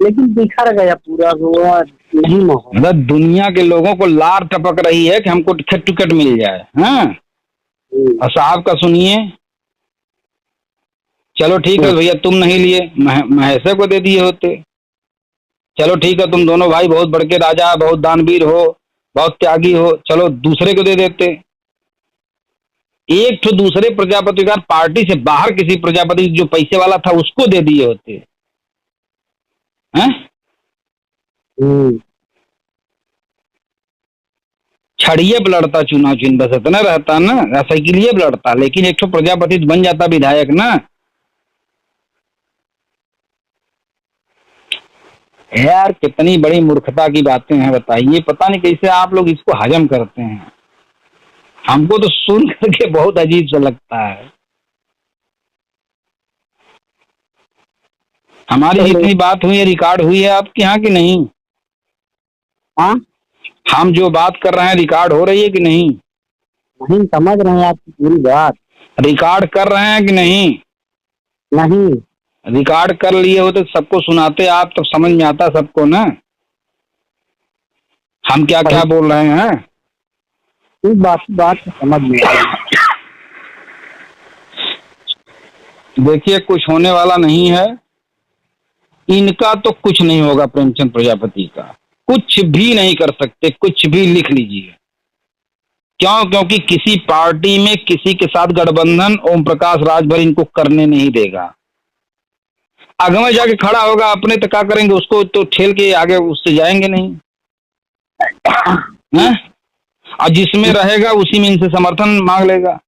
A: लेकिन बिखर गया पूरा गोवा, नहीं
B: मतलब दुनिया के लोगों को लार टपक रही है कि हमको टिकट मिल जाए। हाँ, और साहब का सुनिए, चलो ठीक है भैया, तुम नहीं लिए, महेश को दे दिए होते। चलो ठीक है, तुम दोनों भाई बहुत बड़के राजा, बहुत दानवीर हो, बहुत त्यागी हो, चलो दूसरे को दे देते। एक तो दूसरे प्रजापति का पार्टी से बाहर किसी प्रजापति जो पैसे वाला था उसको दे दिए होते हैं। छड़िए लड़ता चुनाव चिन्ह बस इतना रहता ना, ऐसा के लिए लड़ता, लेकिन एक तो प्रजापति बन जाता विधायक ना। यार कितनी बड़ी मूर्खता की बातें हैं बताइए, पता नहीं कैसे आप लोग इसको हजम करते हैं। हमको तो सुन करके बहुत अजीब सा लगता है। हमारी जितनी बात हुई है रिकॉर्ड हुई है आपके यहाँ की नहीं?
A: हाँ,
B: हम जो बात कर रहे हैं रिकॉर्ड हो रही है कि नहीं?
A: नहीं, समझ रहे हैं आपकी पूरी बात।
B: रिकॉर्ड कर रहे हैं कि नहीं?
A: नहीं।
B: रिकॉर्ड कर लिए हो तो सबको सुनाते आप, तो समझ में आता सबको ना हम क्या क्या बोल रहे हैं।
A: इस बात समझ में आई।
B: देखिए कुछ होने वाला नहीं है, इनका तो कुछ नहीं होगा। प्रेमचंद प्रजापति का कुछ भी नहीं कर सकते, कुछ भी लिख लीजिए। क्यों? क्योंकि किसी पार्टी में किसी के साथ गठबंधन ओम प्रकाश राजभर इनको करने नहीं देगा। आगे में जाके खड़ा होगा अपने, तो क्या करेंगे उसको, तो ठेल के आगे उससे जाएंगे नहीं है? और जिसमें रहेगा उसी में इनसे समर्थन मांग लेगा।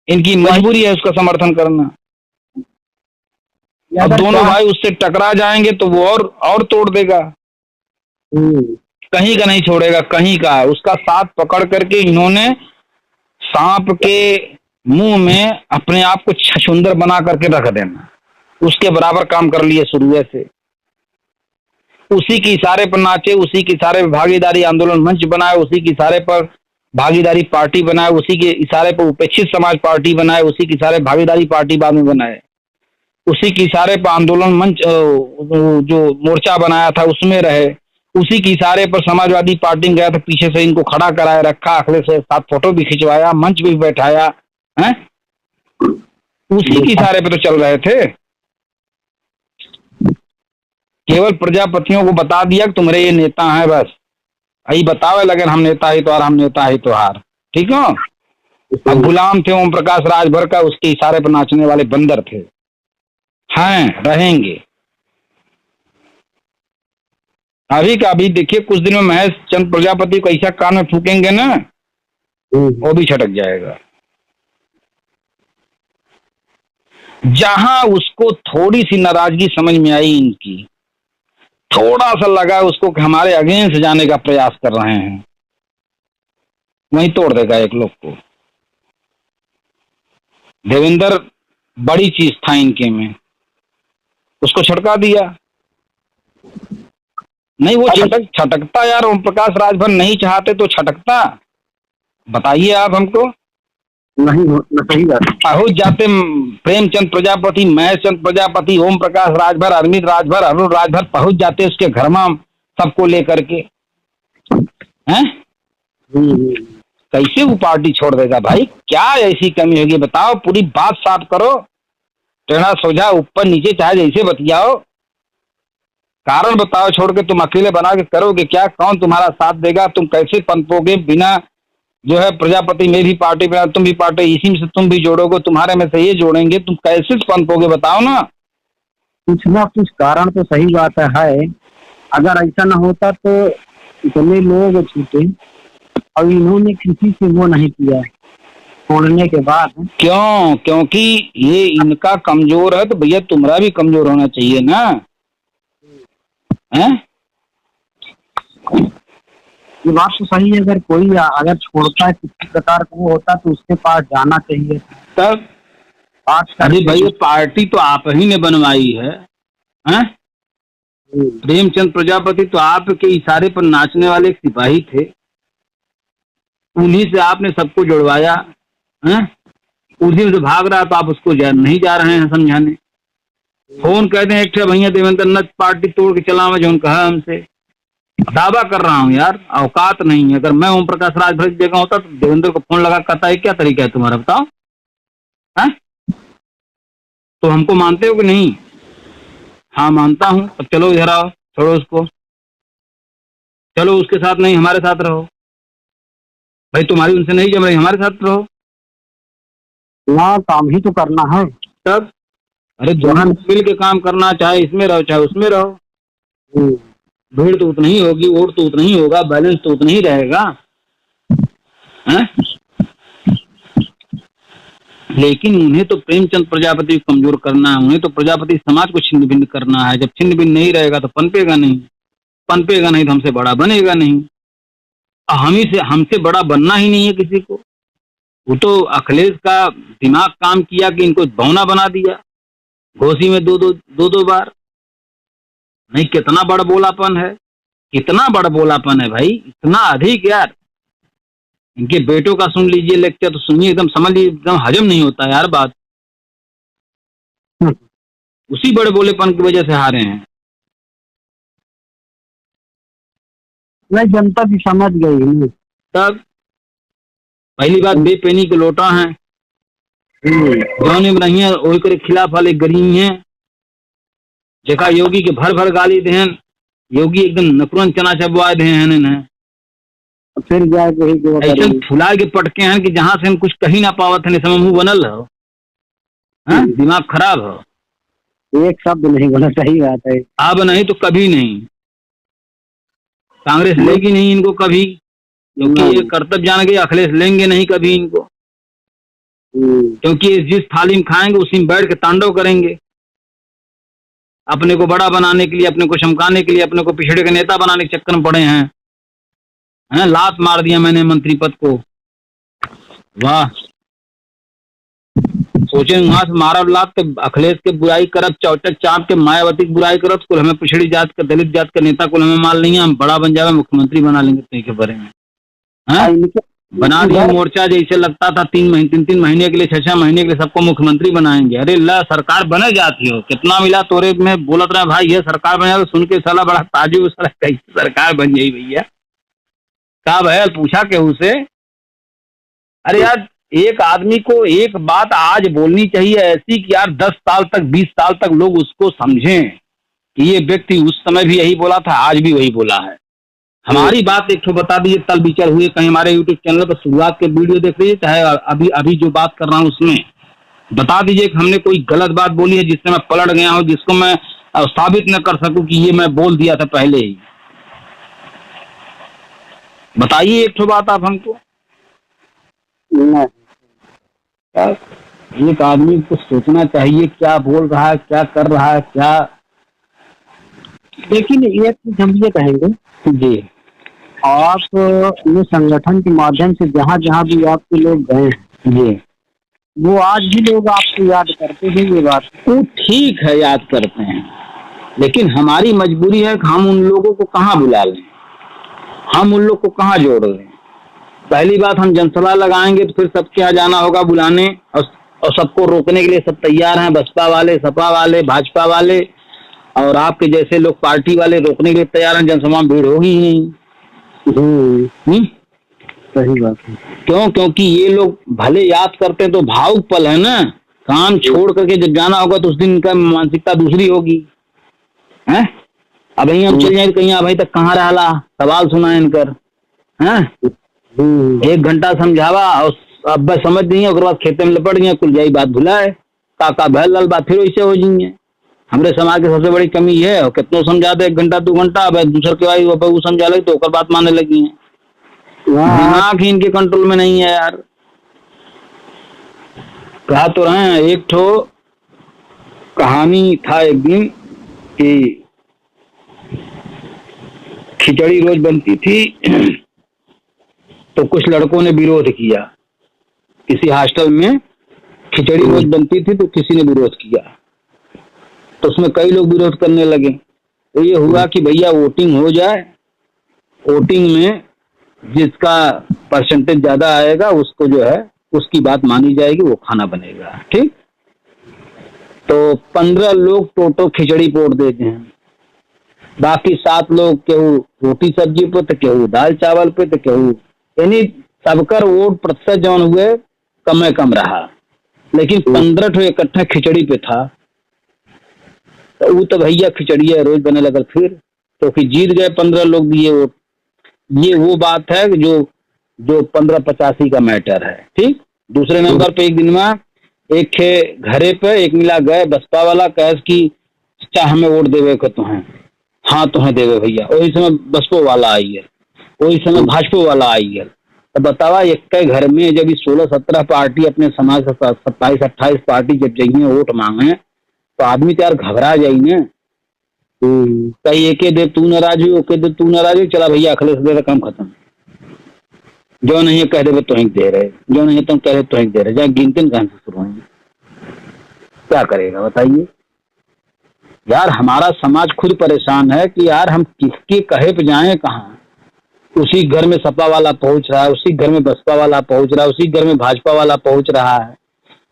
B: इनकी मजबूरी है उसका समर्थन करना। अब दोनों भाई उससे टकरा जाएंगे तो वो और तोड़ देगा, कहीं का नहीं छोड़ेगा, कहीं का। उसका साथ पकड़ करके इन्होंने सांप के मुंह में अपने आप को छछुंदर बना करके रख देना, उसके बराबर काम कर लिए शुरू से। उसी के इशारे पर नाचे, उसी के इशारे पर भागीदारी आंदोलन मंच बनाए, उसी के इशारे पर भागीदारी पार्टी बनाए, उसी के इशारे पर उपेक्षित समाज पार्टी बनाए, उसी के इशारे भागीदारी पार्टी बाद में बनाए, उसी के इशारे पर आंदोलन मंच जो मोर्चा बनाया था उसमें रहे, उसी के इशारे पर समाजवादी पार्टी में गया था, पीछे से इनको खड़ा कराया रखा, अखिलेश के साथ फोटो भी खिंचवाया, मंच भी बैठाया है, उसी के इशारे पे तो चल रहे थे। केवल प्रजापतियों को बता दिया कि तुम्हारे ये नेता हैं, बस यही बतावे लगे हम नेता ही तो हार, हम नेता ही तो हार। ठीक है? अब गुलाम थे ओम प्रकाश राजभर का, उसके इशारे पर नाचने वाले बंदर थे, हैं, रहेंगे। अभी का अभी देखिए, कुछ दिन में महेश चंद प्रजापति को ऐसा कान में फूकेंगे ना, वो भी छटक जाएगा। जहां उसको थोड़ी सी नाराजगी समझ में आई इनकी, थोड़ा सा लगा उसको कि हमारे अगेंस्ट जाने का प्रयास कर रहे हैं, वहीं तोड़ देगा एक लोग को। देवेंद्र बड़ी चीज था इनके में, उसको छटका दिया। नहीं वो छटकता यार, ओम प्रकाश राजभर नहीं चाहते तो छटकता। बताइए आप हमको।
A: नहीं सही बात।
B: पहुंच जाते प्रेमचंद प्रजापति, महेश चंद प्रजापति, ओम प्रकाश राजभर, अरविंद राजभर, अरुण राजभर पहुंच जाते उसके घर में सबको लेकर के, हैं? कैसे वो पार्टी छोड़ देगा भाई? क्या ऐसी कमी होगी बताओ? पूरी बात साफ करो, टेढ़ा सोझा ऊपर नीचे चाहे जैसे बतियाओ, कारण बताओ। छोड़ के तुम अकेले बना के करोगे क्या? कौन तुम्हारा साथ देगा? तुम कैसे पनपोगे? बिना जो है प्रजापति में भी पार्टी बना, तुम भी पार्टी, इसी में से तुम भी जोड़ोगे, तुम्हारे में से ये जोड़ेंगे, तुम कैसे पनपोगे बताओ ना?
A: कुछ ना कुछ कारण तो सही बात है। अगर ऐसा ना होता तो इतने लोग छूटे, और इन्होंने किसी से वो नहीं किया छोड़ने के बाद।
B: क्यों? क्योंकि ये इनका कमजोर है, तो भैया तुम्हारा भी कमजोर होना चाहिए ना, हैं?
A: ये बात तो सही है। अगर कोई अगर छोड़ता है किसी प्रकार का वो होता तो उसके पास जाना चाहिए।
B: तब अरे भाई पार्टी तो आप ही ने बनवाई है, हैं? प्रेमचंद प्रजापति तो आपके इशारे पर नाचने वाले एक सिपाही थे, उन्हीं से आपने सबको जुड़वाया, हैं? उसी में से भाग रहा तो आप उसको नहीं जा रहे हैं समझाने। फोन कहते हैं एक भैया देवेंद्र न पार्टी तोड़ के चला, जो कहा हमसे, दावा कर रहा हूँ यार, औकात नहीं है। अगर मैं ओम प्रकाश राजभर की जगह होता तो देवेंद्र को फोन लगा कहता है क्या तरीका है तुम्हारा बताओ, हैं? तो हमको मानते हो कि नहीं? हाँ मानता हूँ। अब चलो इधर आओ, छोड़ो उसको, चलो उसके साथ नहीं हमारे साथ रहो। भाई तुम्हारी उनसे नहीं जम रही, हमारे साथ रहो।
A: ना काम ही तो करना है।
B: तब अरे दोनों मिल के काम करना, चाहे इसमें रहो चाहे उसमें रहो। भीड़ तो उतनी ही होगी, वोट तो उतना ही होगा, बैलेंस तो उतना ही रहेगा है? लेकिन उन्हें तो प्रेमचंद प्रजापति को कमजोर करना है, उन्हें तो प्रजापति समाज को छिन्न भिन्न करना है। जब छिन्न भिन्न नहीं रहेगा तो पनपेगा नहीं, पनपेगा नहीं तो हमसे बड़ा बनेगा नहीं। हमसे बड़ा बनना ही नहीं है किसी को। वो तो अखिलेश का दिमाग काम किया कि इनको भौना बना दिया, घोसी में दो बार। नहीं कितना बड़ा बोलापन है, कितना बड़ा बोलापन है भाई, इतना अधिक यार। इनके बेटों का सुन लीजिए लेक्चर, तो सुनिए एकदम समझ लीजिए, एकदम हजम नहीं होता यार बात। उसी बड़े बोलेपन की वजह से हारे हैं।
A: नहीं जनता भी समझ गई।
B: तब पहली बात बेपेनी के लोटा है, जौने में नहीं है वही करे खिलाफ वाले गरीब हैं। देखा योगी के भर भर गाली देहन, योगी एकदम नकुरन चना चबवा दे हैं,
A: फिर
B: ऐसे फुला के पटके हैं कि जहां से हम कुछ कहीं ना पावत है, समय मुंह बनल हो, दिमाग खराब हो,
A: एक शब्द नहीं बोला। सही बात है।
B: अब नहीं तो कभी नहीं, कांग्रेस लेगी नहीं इनको कभी, क्योंकि ये कर्तव्य जान गए। अखिलेश लेंगे नहीं कभी इनको, क्योंकि जिस थाली में खाएंगे उसी में बैठ के तांडव करेंगे। अपने को बड़ा बनाने के लिए, अपने को चमकाने के लिए, अपने को पिछड़े के नेता बनाने के चक्कर में पड़े हैं। लात मार दिया मैंने मंत्री पद को, वाह। सोचे वहां से मारा लात के अखिलेश के बुराई करब, चौचक चाप के मायावती की बुराई करब, कुल हमें पिछड़ी जात का, दलित जात का नेता कुल हमें मान लेंगे, हम बड़ा बन जाएगा, मुख्यमंत्री बना लेंगे तो के बारे में बना दिया मोर्चा। जैसे लगता था 3 महीने के लिए, 6 महीने के लिए सबको मुख्यमंत्री बनाएंगे। अरे ला सरकार बने जाती हो, कितना मिला तोरे में बोलत रहा भाई ये सरकार बने, तो सुन के साला बड़ा ताजुब, साला कैसे सरकार बन जाई भैया, का भैया पूछा केहू से। अरे यार एक आदमी को एक बात आज बोलनी चाहिए ऐसी कि यार 10 साल तक 20 साल तक लोग उसको समझें कि ये व्यक्ति उस समय भी यही बोला था, आज भी वही बोला है। हमारी बात एक तो बता दीजिए, तल विचल हुए कहीं हमारे यूट्यूब चैनल पर शुरुआत के वीडियो देख लीजिए, चाहे अभी जो बात कर रहा हूँ उसमें बता दीजिए कि हमने कोई गलत बात बोली है जिससे मैं पलट गया हूँ, जिसको मैं साबित न कर सकूं कि ये मैं बोल दिया था पहले ही। बताइए एक तो बात आप हमको। एक आदमी को सोचना चाहिए क्या बोल रहा है, क्या कर रहा है, क्या।
A: लेकिन एक चीज हम ये कहेंगे
B: जी,
A: आप ये संगठन के माध्यम से जहाँ जहाँ भी आपके लोग गए हैं
B: जी,
A: वो आज भी लोग आपको याद करते हैं। ये बात
B: तो ठीक है, याद करते हैं, लेकिन हमारी मजबूरी है कि हम उन लोगों को कहाँ बुला लें, हम उन लोग को कहाँ जोड़ लें। पहली बात, हम जनसभा लगाएंगे तो फिर सबके यहाँ जाना होगा बुलाने, और सबको रोकने के लिए सब तैयार हैं, बसपा वाले, सपा वाले, भाजपा वाले और आपके जैसे लोग पार्टी वाले रोकने के लिए तैयार हैं। जनसभा में भीड़ होगी ही नहीं।
A: सही बात है।
B: क्यों? क्योंकि ये लोग भले याद करते हैं तो भावुक पल है ना, काम छोड़ करके जब जाना होगा तो उस दिन इनका मानसिकता दूसरी होगी है। अब हम चल जाए कहीं भाई तक कहाँ रहा, सवाल सुना इनकर है, 1 घंटा समझावा और अब समझ नहीं है, बाद खेते में लपट गए, कुल जाई बात भुलाए, काका भैल लाल बात फिर वैसे हो जाएंगे। हमारे समाज की सबसे बड़ी कमी है, और कितनों समझा दे 1 घंटा 2 घंटा, अब दूसर के भाई वो समझा लगे तो ओकर बात मानने लगी है। दिमाग ही इनके कंट्रोल में नहीं है यार। कहा तो रहे हैं, एक ठो कहानी था एक दिन कि खिचड़ी रोज बनती थी तो कुछ लड़कों ने विरोध किया, किसी हॉस्टल में खिचड़ी रोज बनती थी तो किसी ने विरोध किया, तो उसमें कई लोग विरोध करने लगे। तो ये हुआ कि भैया वोटिंग हो जाए, वोटिंग में जिसका परसेंटेज ज्यादा आएगा उसको जो है उसकी बात मानी जाएगी, वो खाना बनेगा, ठीक। तो 15 लोग टोटो खिचड़ी पोड़ देते हैं, बाकी 7 लोग केहू रोटी सब्जी पे, तो केहू दाल चावल पे, तो केहू, यानी सबकर वोट प्रतिशत जौन हुए कम रहा। लेकिन 15 ठो इकट्ठा खिचड़ी पे था, तो वो तो भैया खिचड़िया रोज बने लगल फिर, तो फिर जीत गए 15 लोग दिए वोट। ये वो बात है जो जो 1585 का मैटर है। ठीक, दूसरे नंबर पे एक दिन में एक घरे पे एक मिला गए बसपा वाला, कह कि चाहे हमें वोट देवे को तुम्हें, हाँ तुम्हें देवे भैया। वही समय बसपा वाला आई है, वही समय भाजपा वाला आई है। तो बतावा एक के घर में जब 16-17 पार्टी अपने समाज से 27-28 पार्टी जब जाइए वोट मांगे, तो आदमी तो यार घबरा जाई ने। कहीं एके दे तू नाराज हुई, ओके दे तू नाराज हुई, चला भैया अखिलेश दे रहा, काम खत्म। जो नहीं है कह दे तो ही दे रहे, जो नहीं है तो कह दे तो ही दे रहे, जहाँ गिनते कहां से शुरू होंगे। क्या करेगा बताइए यार, हमारा समाज खुद परेशान है कि यार हम किसके कहे पे जाएं कहाँ। उसी घर में सपा वाला पहुंच रहा है, उसी घर में बसपा वाला पहुंच रहा है, उसी घर में भाजपा वाला पहुंच रहा है,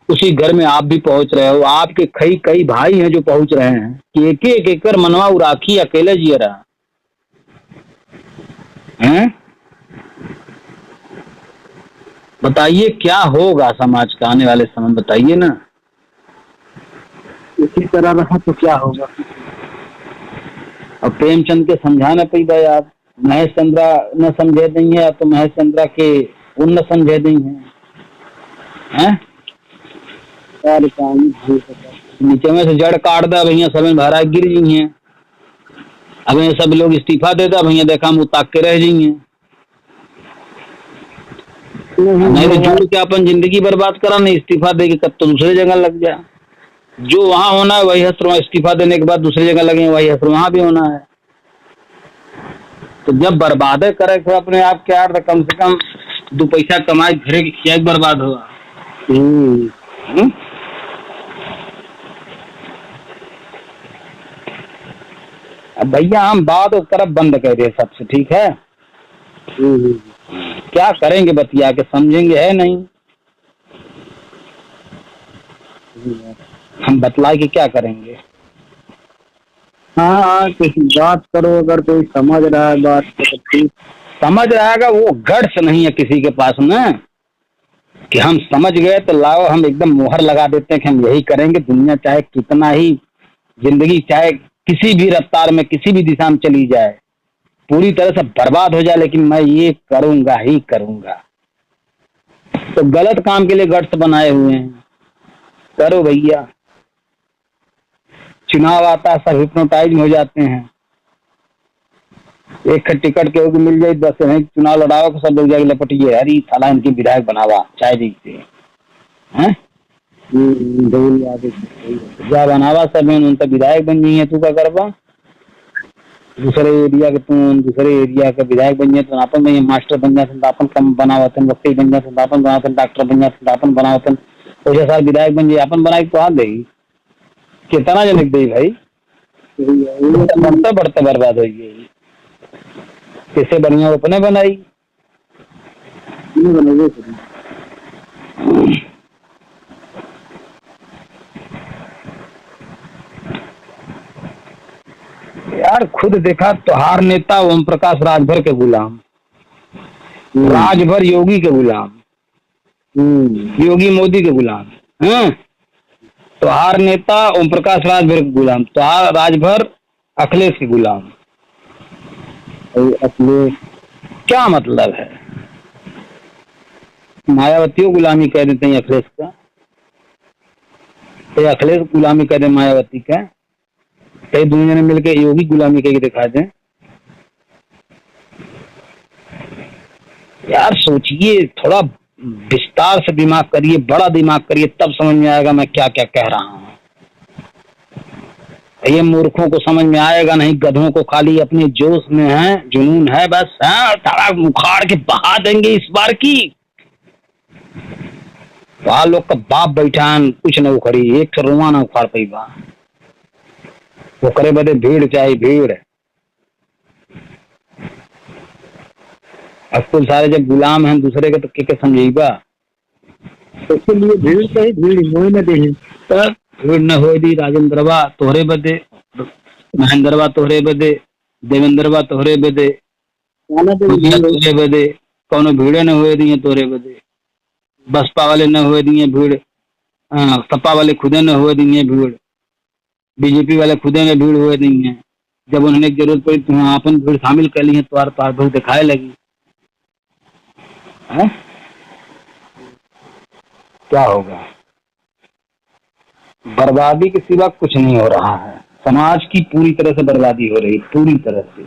B: उसी घर में आप भी पहुंच रहे हो। आपके कई भाई हैं जो पहुंच रहे हैं कि एक एक एकड़ मनवा उराखी अकेले जी रहा है। बताइए क्या होगा समाज का आने वाले समय, बताइए ना।
A: इसी तरह रहा तो क्या होगा।
B: और प्रेमचंद के समझाना पैदा यार, महेश चंद्रा न समझे नहीं है, तो महेश चंद्रा के उन न समझे नहीं है, नीचे में से जड़ काट दा भैया, सब भरा गिर जी हैं। अब ये सब लोग इस्तीफा देता भैया, देखा हम उताक के रह जाइए, नहीं तो जुड़ के अपन जिंदगी बर्बाद करा, नहीं इस्तीफा दे के कब तो दूसरे जगह लग जा। जो वहां होना है वही हस्त्र वहां, इस्तीफा देने के बाद दूसरी जगह लगे वही हस्त्र वहां भी होना है। तो जब बर्बाद करे तो अपने आप के यार, कम से कम 2 पैसा कमाए, घरे की क्या बर्बाद हुआ। अब भैया हम बात और तरफ बंद कर दे सबसे, ठीक है। क्या करेंगे बतिया के, समझेंगे है नहीं, हम बतला के क्या करेंगे।
A: हाँ किसी बात करो, अगर कोई समझ रहा है बात तो ठीक
B: समझ रहेगा। वो गट्स नहीं है किसी के पास ना कि हम समझ गए तो लाओ हम एकदम मोहर लगा देते हैं कि हम यही करेंगे। दुनिया चाहे कितना ही, जिंदगी चाहे किसी भी रफ्तार में किसी भी दिशा में चली जाए, पूरी तरह से बर्बाद हो जाए, लेकिन मैं ये करूंगा ही करूंगा। तो गलत काम के लिए गट्स बनाए हुए हैं, करो भैया। चुनाव आता है सब हिप्नोटाइज हो जाते हैं, एक टिकट के होगी मिल जाए, बस नहीं चुनाव लड़ाओ तो सब लोग जाके लपटिए, अरे साला इनकी विधायक बनावा चाहे जीतते हैं, जा बनावा सब उनका विधायक बन जाइए। तू क्या करवा, दूसरे एरिया के तुम दूसरे एरिया का विधायक बन जाए तो अपन में मास्टर बन जाते, अपन कम बनावतन, वकील बन जाते अपन बनावतन, डॉक्टर बन जाते अपन बनावतन, वैसे साल विधायक बन जाए अपन बनाई तो आ देगी कितना जनिक दे भाई, बढ़ता बढ़ता बर्बाद हो गई। किसे बढ़िया अपने बनाई, यार खुद देखा तोहार नेता ओम प्रकाश राजभर के गुलाम, राजभर योगी के गुलाम, योगी मोदी के गुलाम है। तोहार नेता ओम प्रकाश राजभर के गुलाम, तोहार राजभर अखिलेश के गुलाम। अखिलेश क्या मतलब है, मायावती गुलामी कह देते हैं अखिलेश का, तो अखिलेश गुलामी कह दे मायावती का, कई दुनिया ने मिलकर योगी गुलामी कह के दिखा दें। यार सोचिए, थोड़ा विस्तार से दिमाग करिए, बड़ा दिमाग करिए, तब समझ में आएगा मैं क्या क्या कह रहा हूँ। ये मूर्खों को समझ में आएगा नहीं, गधों को खाली अपने जोश में है, जुनून है, बस है तारा उखाड़ के बहा देंगे इस बार की। वहां लोग का बाप बैठा है, कुछ न उखड़ी, एक रोमा न उखाड़ पाई बा, वो करे बदे भीड़ चाहिए भीड़। अब कुल सारे जब गुलाम हैं दूसरे के तो के समझेगा,
A: उसके लिए भीड़ चाहिए, भीड़ हो न दे,
B: तब भीड़ न हो दी। राजेंद्रवा तोहरे बदे, महेंद्रवा तोहरे बदे, देवेंद्रवा तोहरे बदे, तोहरे बदे, कौनो भीड़े न हुए दी तोहरे बदे, बसपा वाले न हुए दी भीड़, सपा वाले खुदे न हुए नहीं है भीड़, बीजेपी वाले खुदे में भीड़ हुए नहीं है। जब उन्हें जरूरत पड़ी तो वहाँ अपन भीड़ शामिल कर ली है, तो पार भीड़ दिखाए लगी है? क्या होगा? बर्बादी के सिवा कुछ नहीं हो रहा है। समाज की पूरी तरह से बर्बादी हो रही, पूरी तरह से।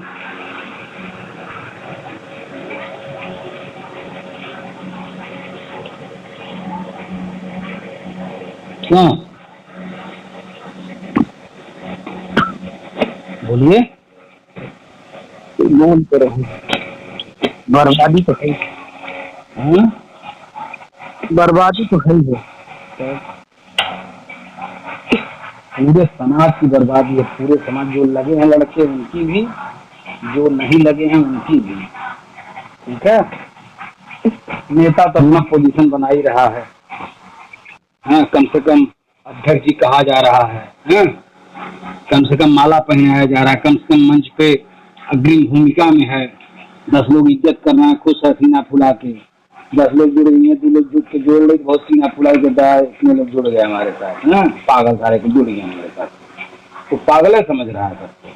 B: क्यों? बोलिए।
A: बोल तो रहे बर्बादी तो है, बर्बादी तो है ही है।
B: पूरे समाज की बर्बादी है, पूरे समाज। जो लगे हैं लड़के उनकी भी, जो नहीं लगे हैं उनकी भी। ठीक है, नेता तो अपना पोजीशन बना ही रहा है। हाँ, कम से कम अध्यक्ष जी कहा जा रहा है, हाँ? कम से कम माला पहनाया जा रहा है, कम से कम मंच पे अग्रिम भूमिका में है। 10 लोग इज्जत कर रहे हैं, खुश है सीना फुला के। 10 लोग जुड़ गए, 2 लोग जुट के जोड़ ले, बहुत सीना फुलाई के इतने लोग जुड़ गए हमारे साथ, है? पागल सारे को जुड़ गए हमारे साथ। तो पागल है समझ रहा है सबको।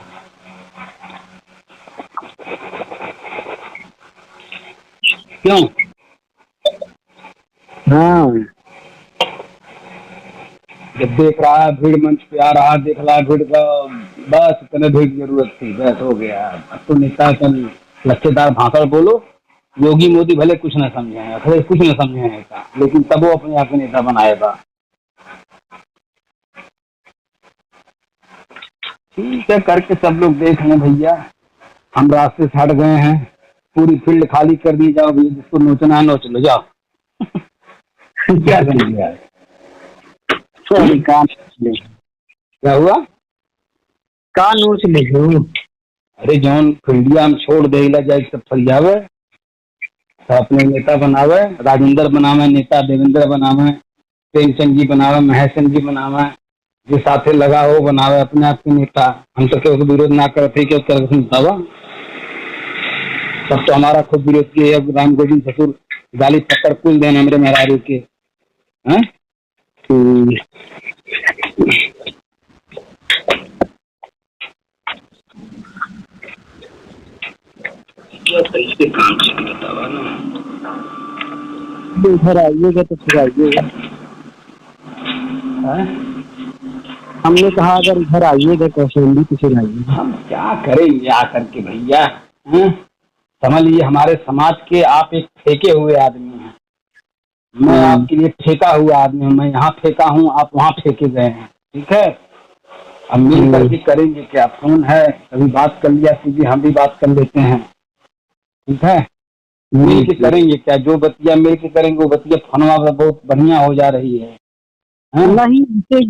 B: क्यों?
A: हाँ,
B: जब देख रहा है भीड़ मंच पे आ रहा, देख रहा भीड़ का, बस इतने भीड़ की जरूरत थी, बस हो गया। अब तो नेता कल लच्छेदार भाषण बोलो, योगी मोदी भले कुछ न समझे, अखिलेश कुछ न समझे नेता, लेकिन तब वो अपने आप को नेता बनाएगा। ठीक है, करके सब लोग देख लें भैया। हम रास्ते से हट गए हैं, पूरी फील्ड खाली कर दी। जाओ भैया, जिसको नोचना है नोच लो, जाओ। क्या करेंगे यार? क्या हुआ?
A: का नोच ले।
B: अरे जौन फील्डिया में छोड़ दे जाए सब फरियावे, सब अपने नेता बनावे। राजेंद्र बनावे नेता, देवेंद्र बनावे, प्रेमचंद जी बनावे, महेशन जी बनावे, जो साथे लगा हो बनावे अपने आप के नेता। हम तो क्यों विरोध ना करते, क्यों कर बतावा? सब तो हमारा खुद विरोध किए। राम गोविंद ससुर गाली पकड़ कुल देना मेरे मेहरारू के, हैं? कैसे काम से बतावा ना।
A: इधर आइएगा तो फिर आइएगा। हमने कहा अगर इधर आइएगा कौशली तो फिर आइएगा।
B: हम क्या करेंगे आकर के भैया? समझ लीजिए हमारे समाज के आप एक फेंके हुए आदमी हैं। मैं आपके लिए फेंका हुआ आदमी हूँ। मैं यहाँ फेंका हूँ, आप वहाँ फेंके गए हैं। ठीक है, अब मिल करके करेंगे क्या? फोन है, कभी बात कर लिया सीधी, हम भी बात कर लेते हैं। ठीक है, मिल के करेंगे क्या? जो बतिया मिल के करेंगे वो बतिया फोनवा में बहुत बढ़िया हो जा रही है।
A: नहीं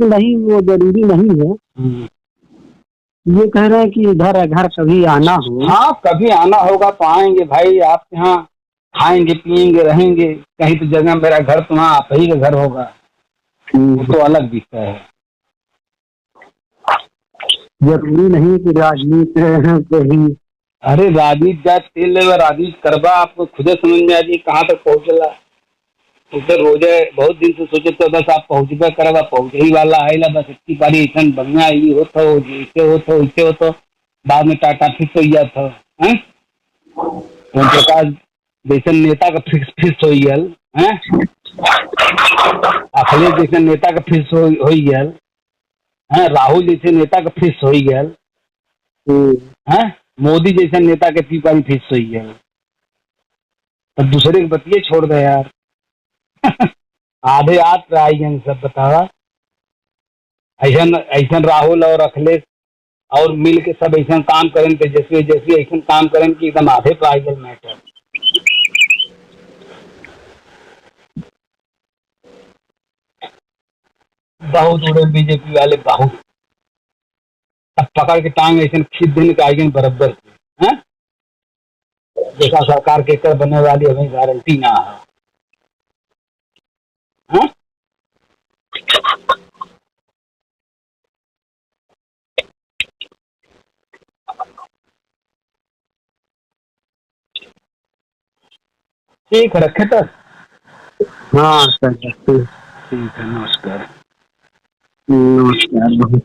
A: नहीं, वो जरूरी नहीं है। ये कह रहे हैं कि इधर घर कभी आना हो।
B: हाँ, कभी आना होगा तो आएंगे भाई। आपके यहाँ खाएंगे पियेंगे रहेंगे। कहीं तो जगह मेरा घर तो वहाँ आप ही का घर होगा, वो तो अलग विषय है।
A: जरूरी नहीं कि राजनीति ही।
B: अरे राजनीति जाए तेल ले राजनीति करवा, आपको खुदे समझ में आ जाए कहाँ तक पहुँचला। उसे रोजे बहुत दिन से सोचे तो बस आप पहुँचबे करवा, पहुँचे ही वाला है। बस इतनी बारी इतना बढ़िया ये हो तो इसे हो तो इसे हो तो बाद में टाटा फिक्स हो गया था। ओम प्रकाश जैसे नेता का फिक्स हो गया है, अखिलेश जैसे नेता का फिक्स हो गया है, राहुल जैसे नेता का फिक्स हो गया है, मोदी जैसे नेता के तीन फिक्स हो गया। तो दूसरे के बतिये छोड़ दे यार। आधे आत आई सब बतावा। ऐसा राहुल और अखिलेश और मिल के सब ऐसा काम करें, तेजस्वी जैसे ऐसा काम करें कि एकदम आधे पे आई गए मैटर। बहुत उड़े बीजेपी वाले, बहुत। अब पकड़ के टांग ऐसे खींच देने का आएंगे बराबर है। जैसा सरकार के कर बनने वाली हमें गारंटी ना है। ठीक है, रखे तो।
A: हाँ सर,
B: ठीक है, नमस्कार।
A: नमस्कार।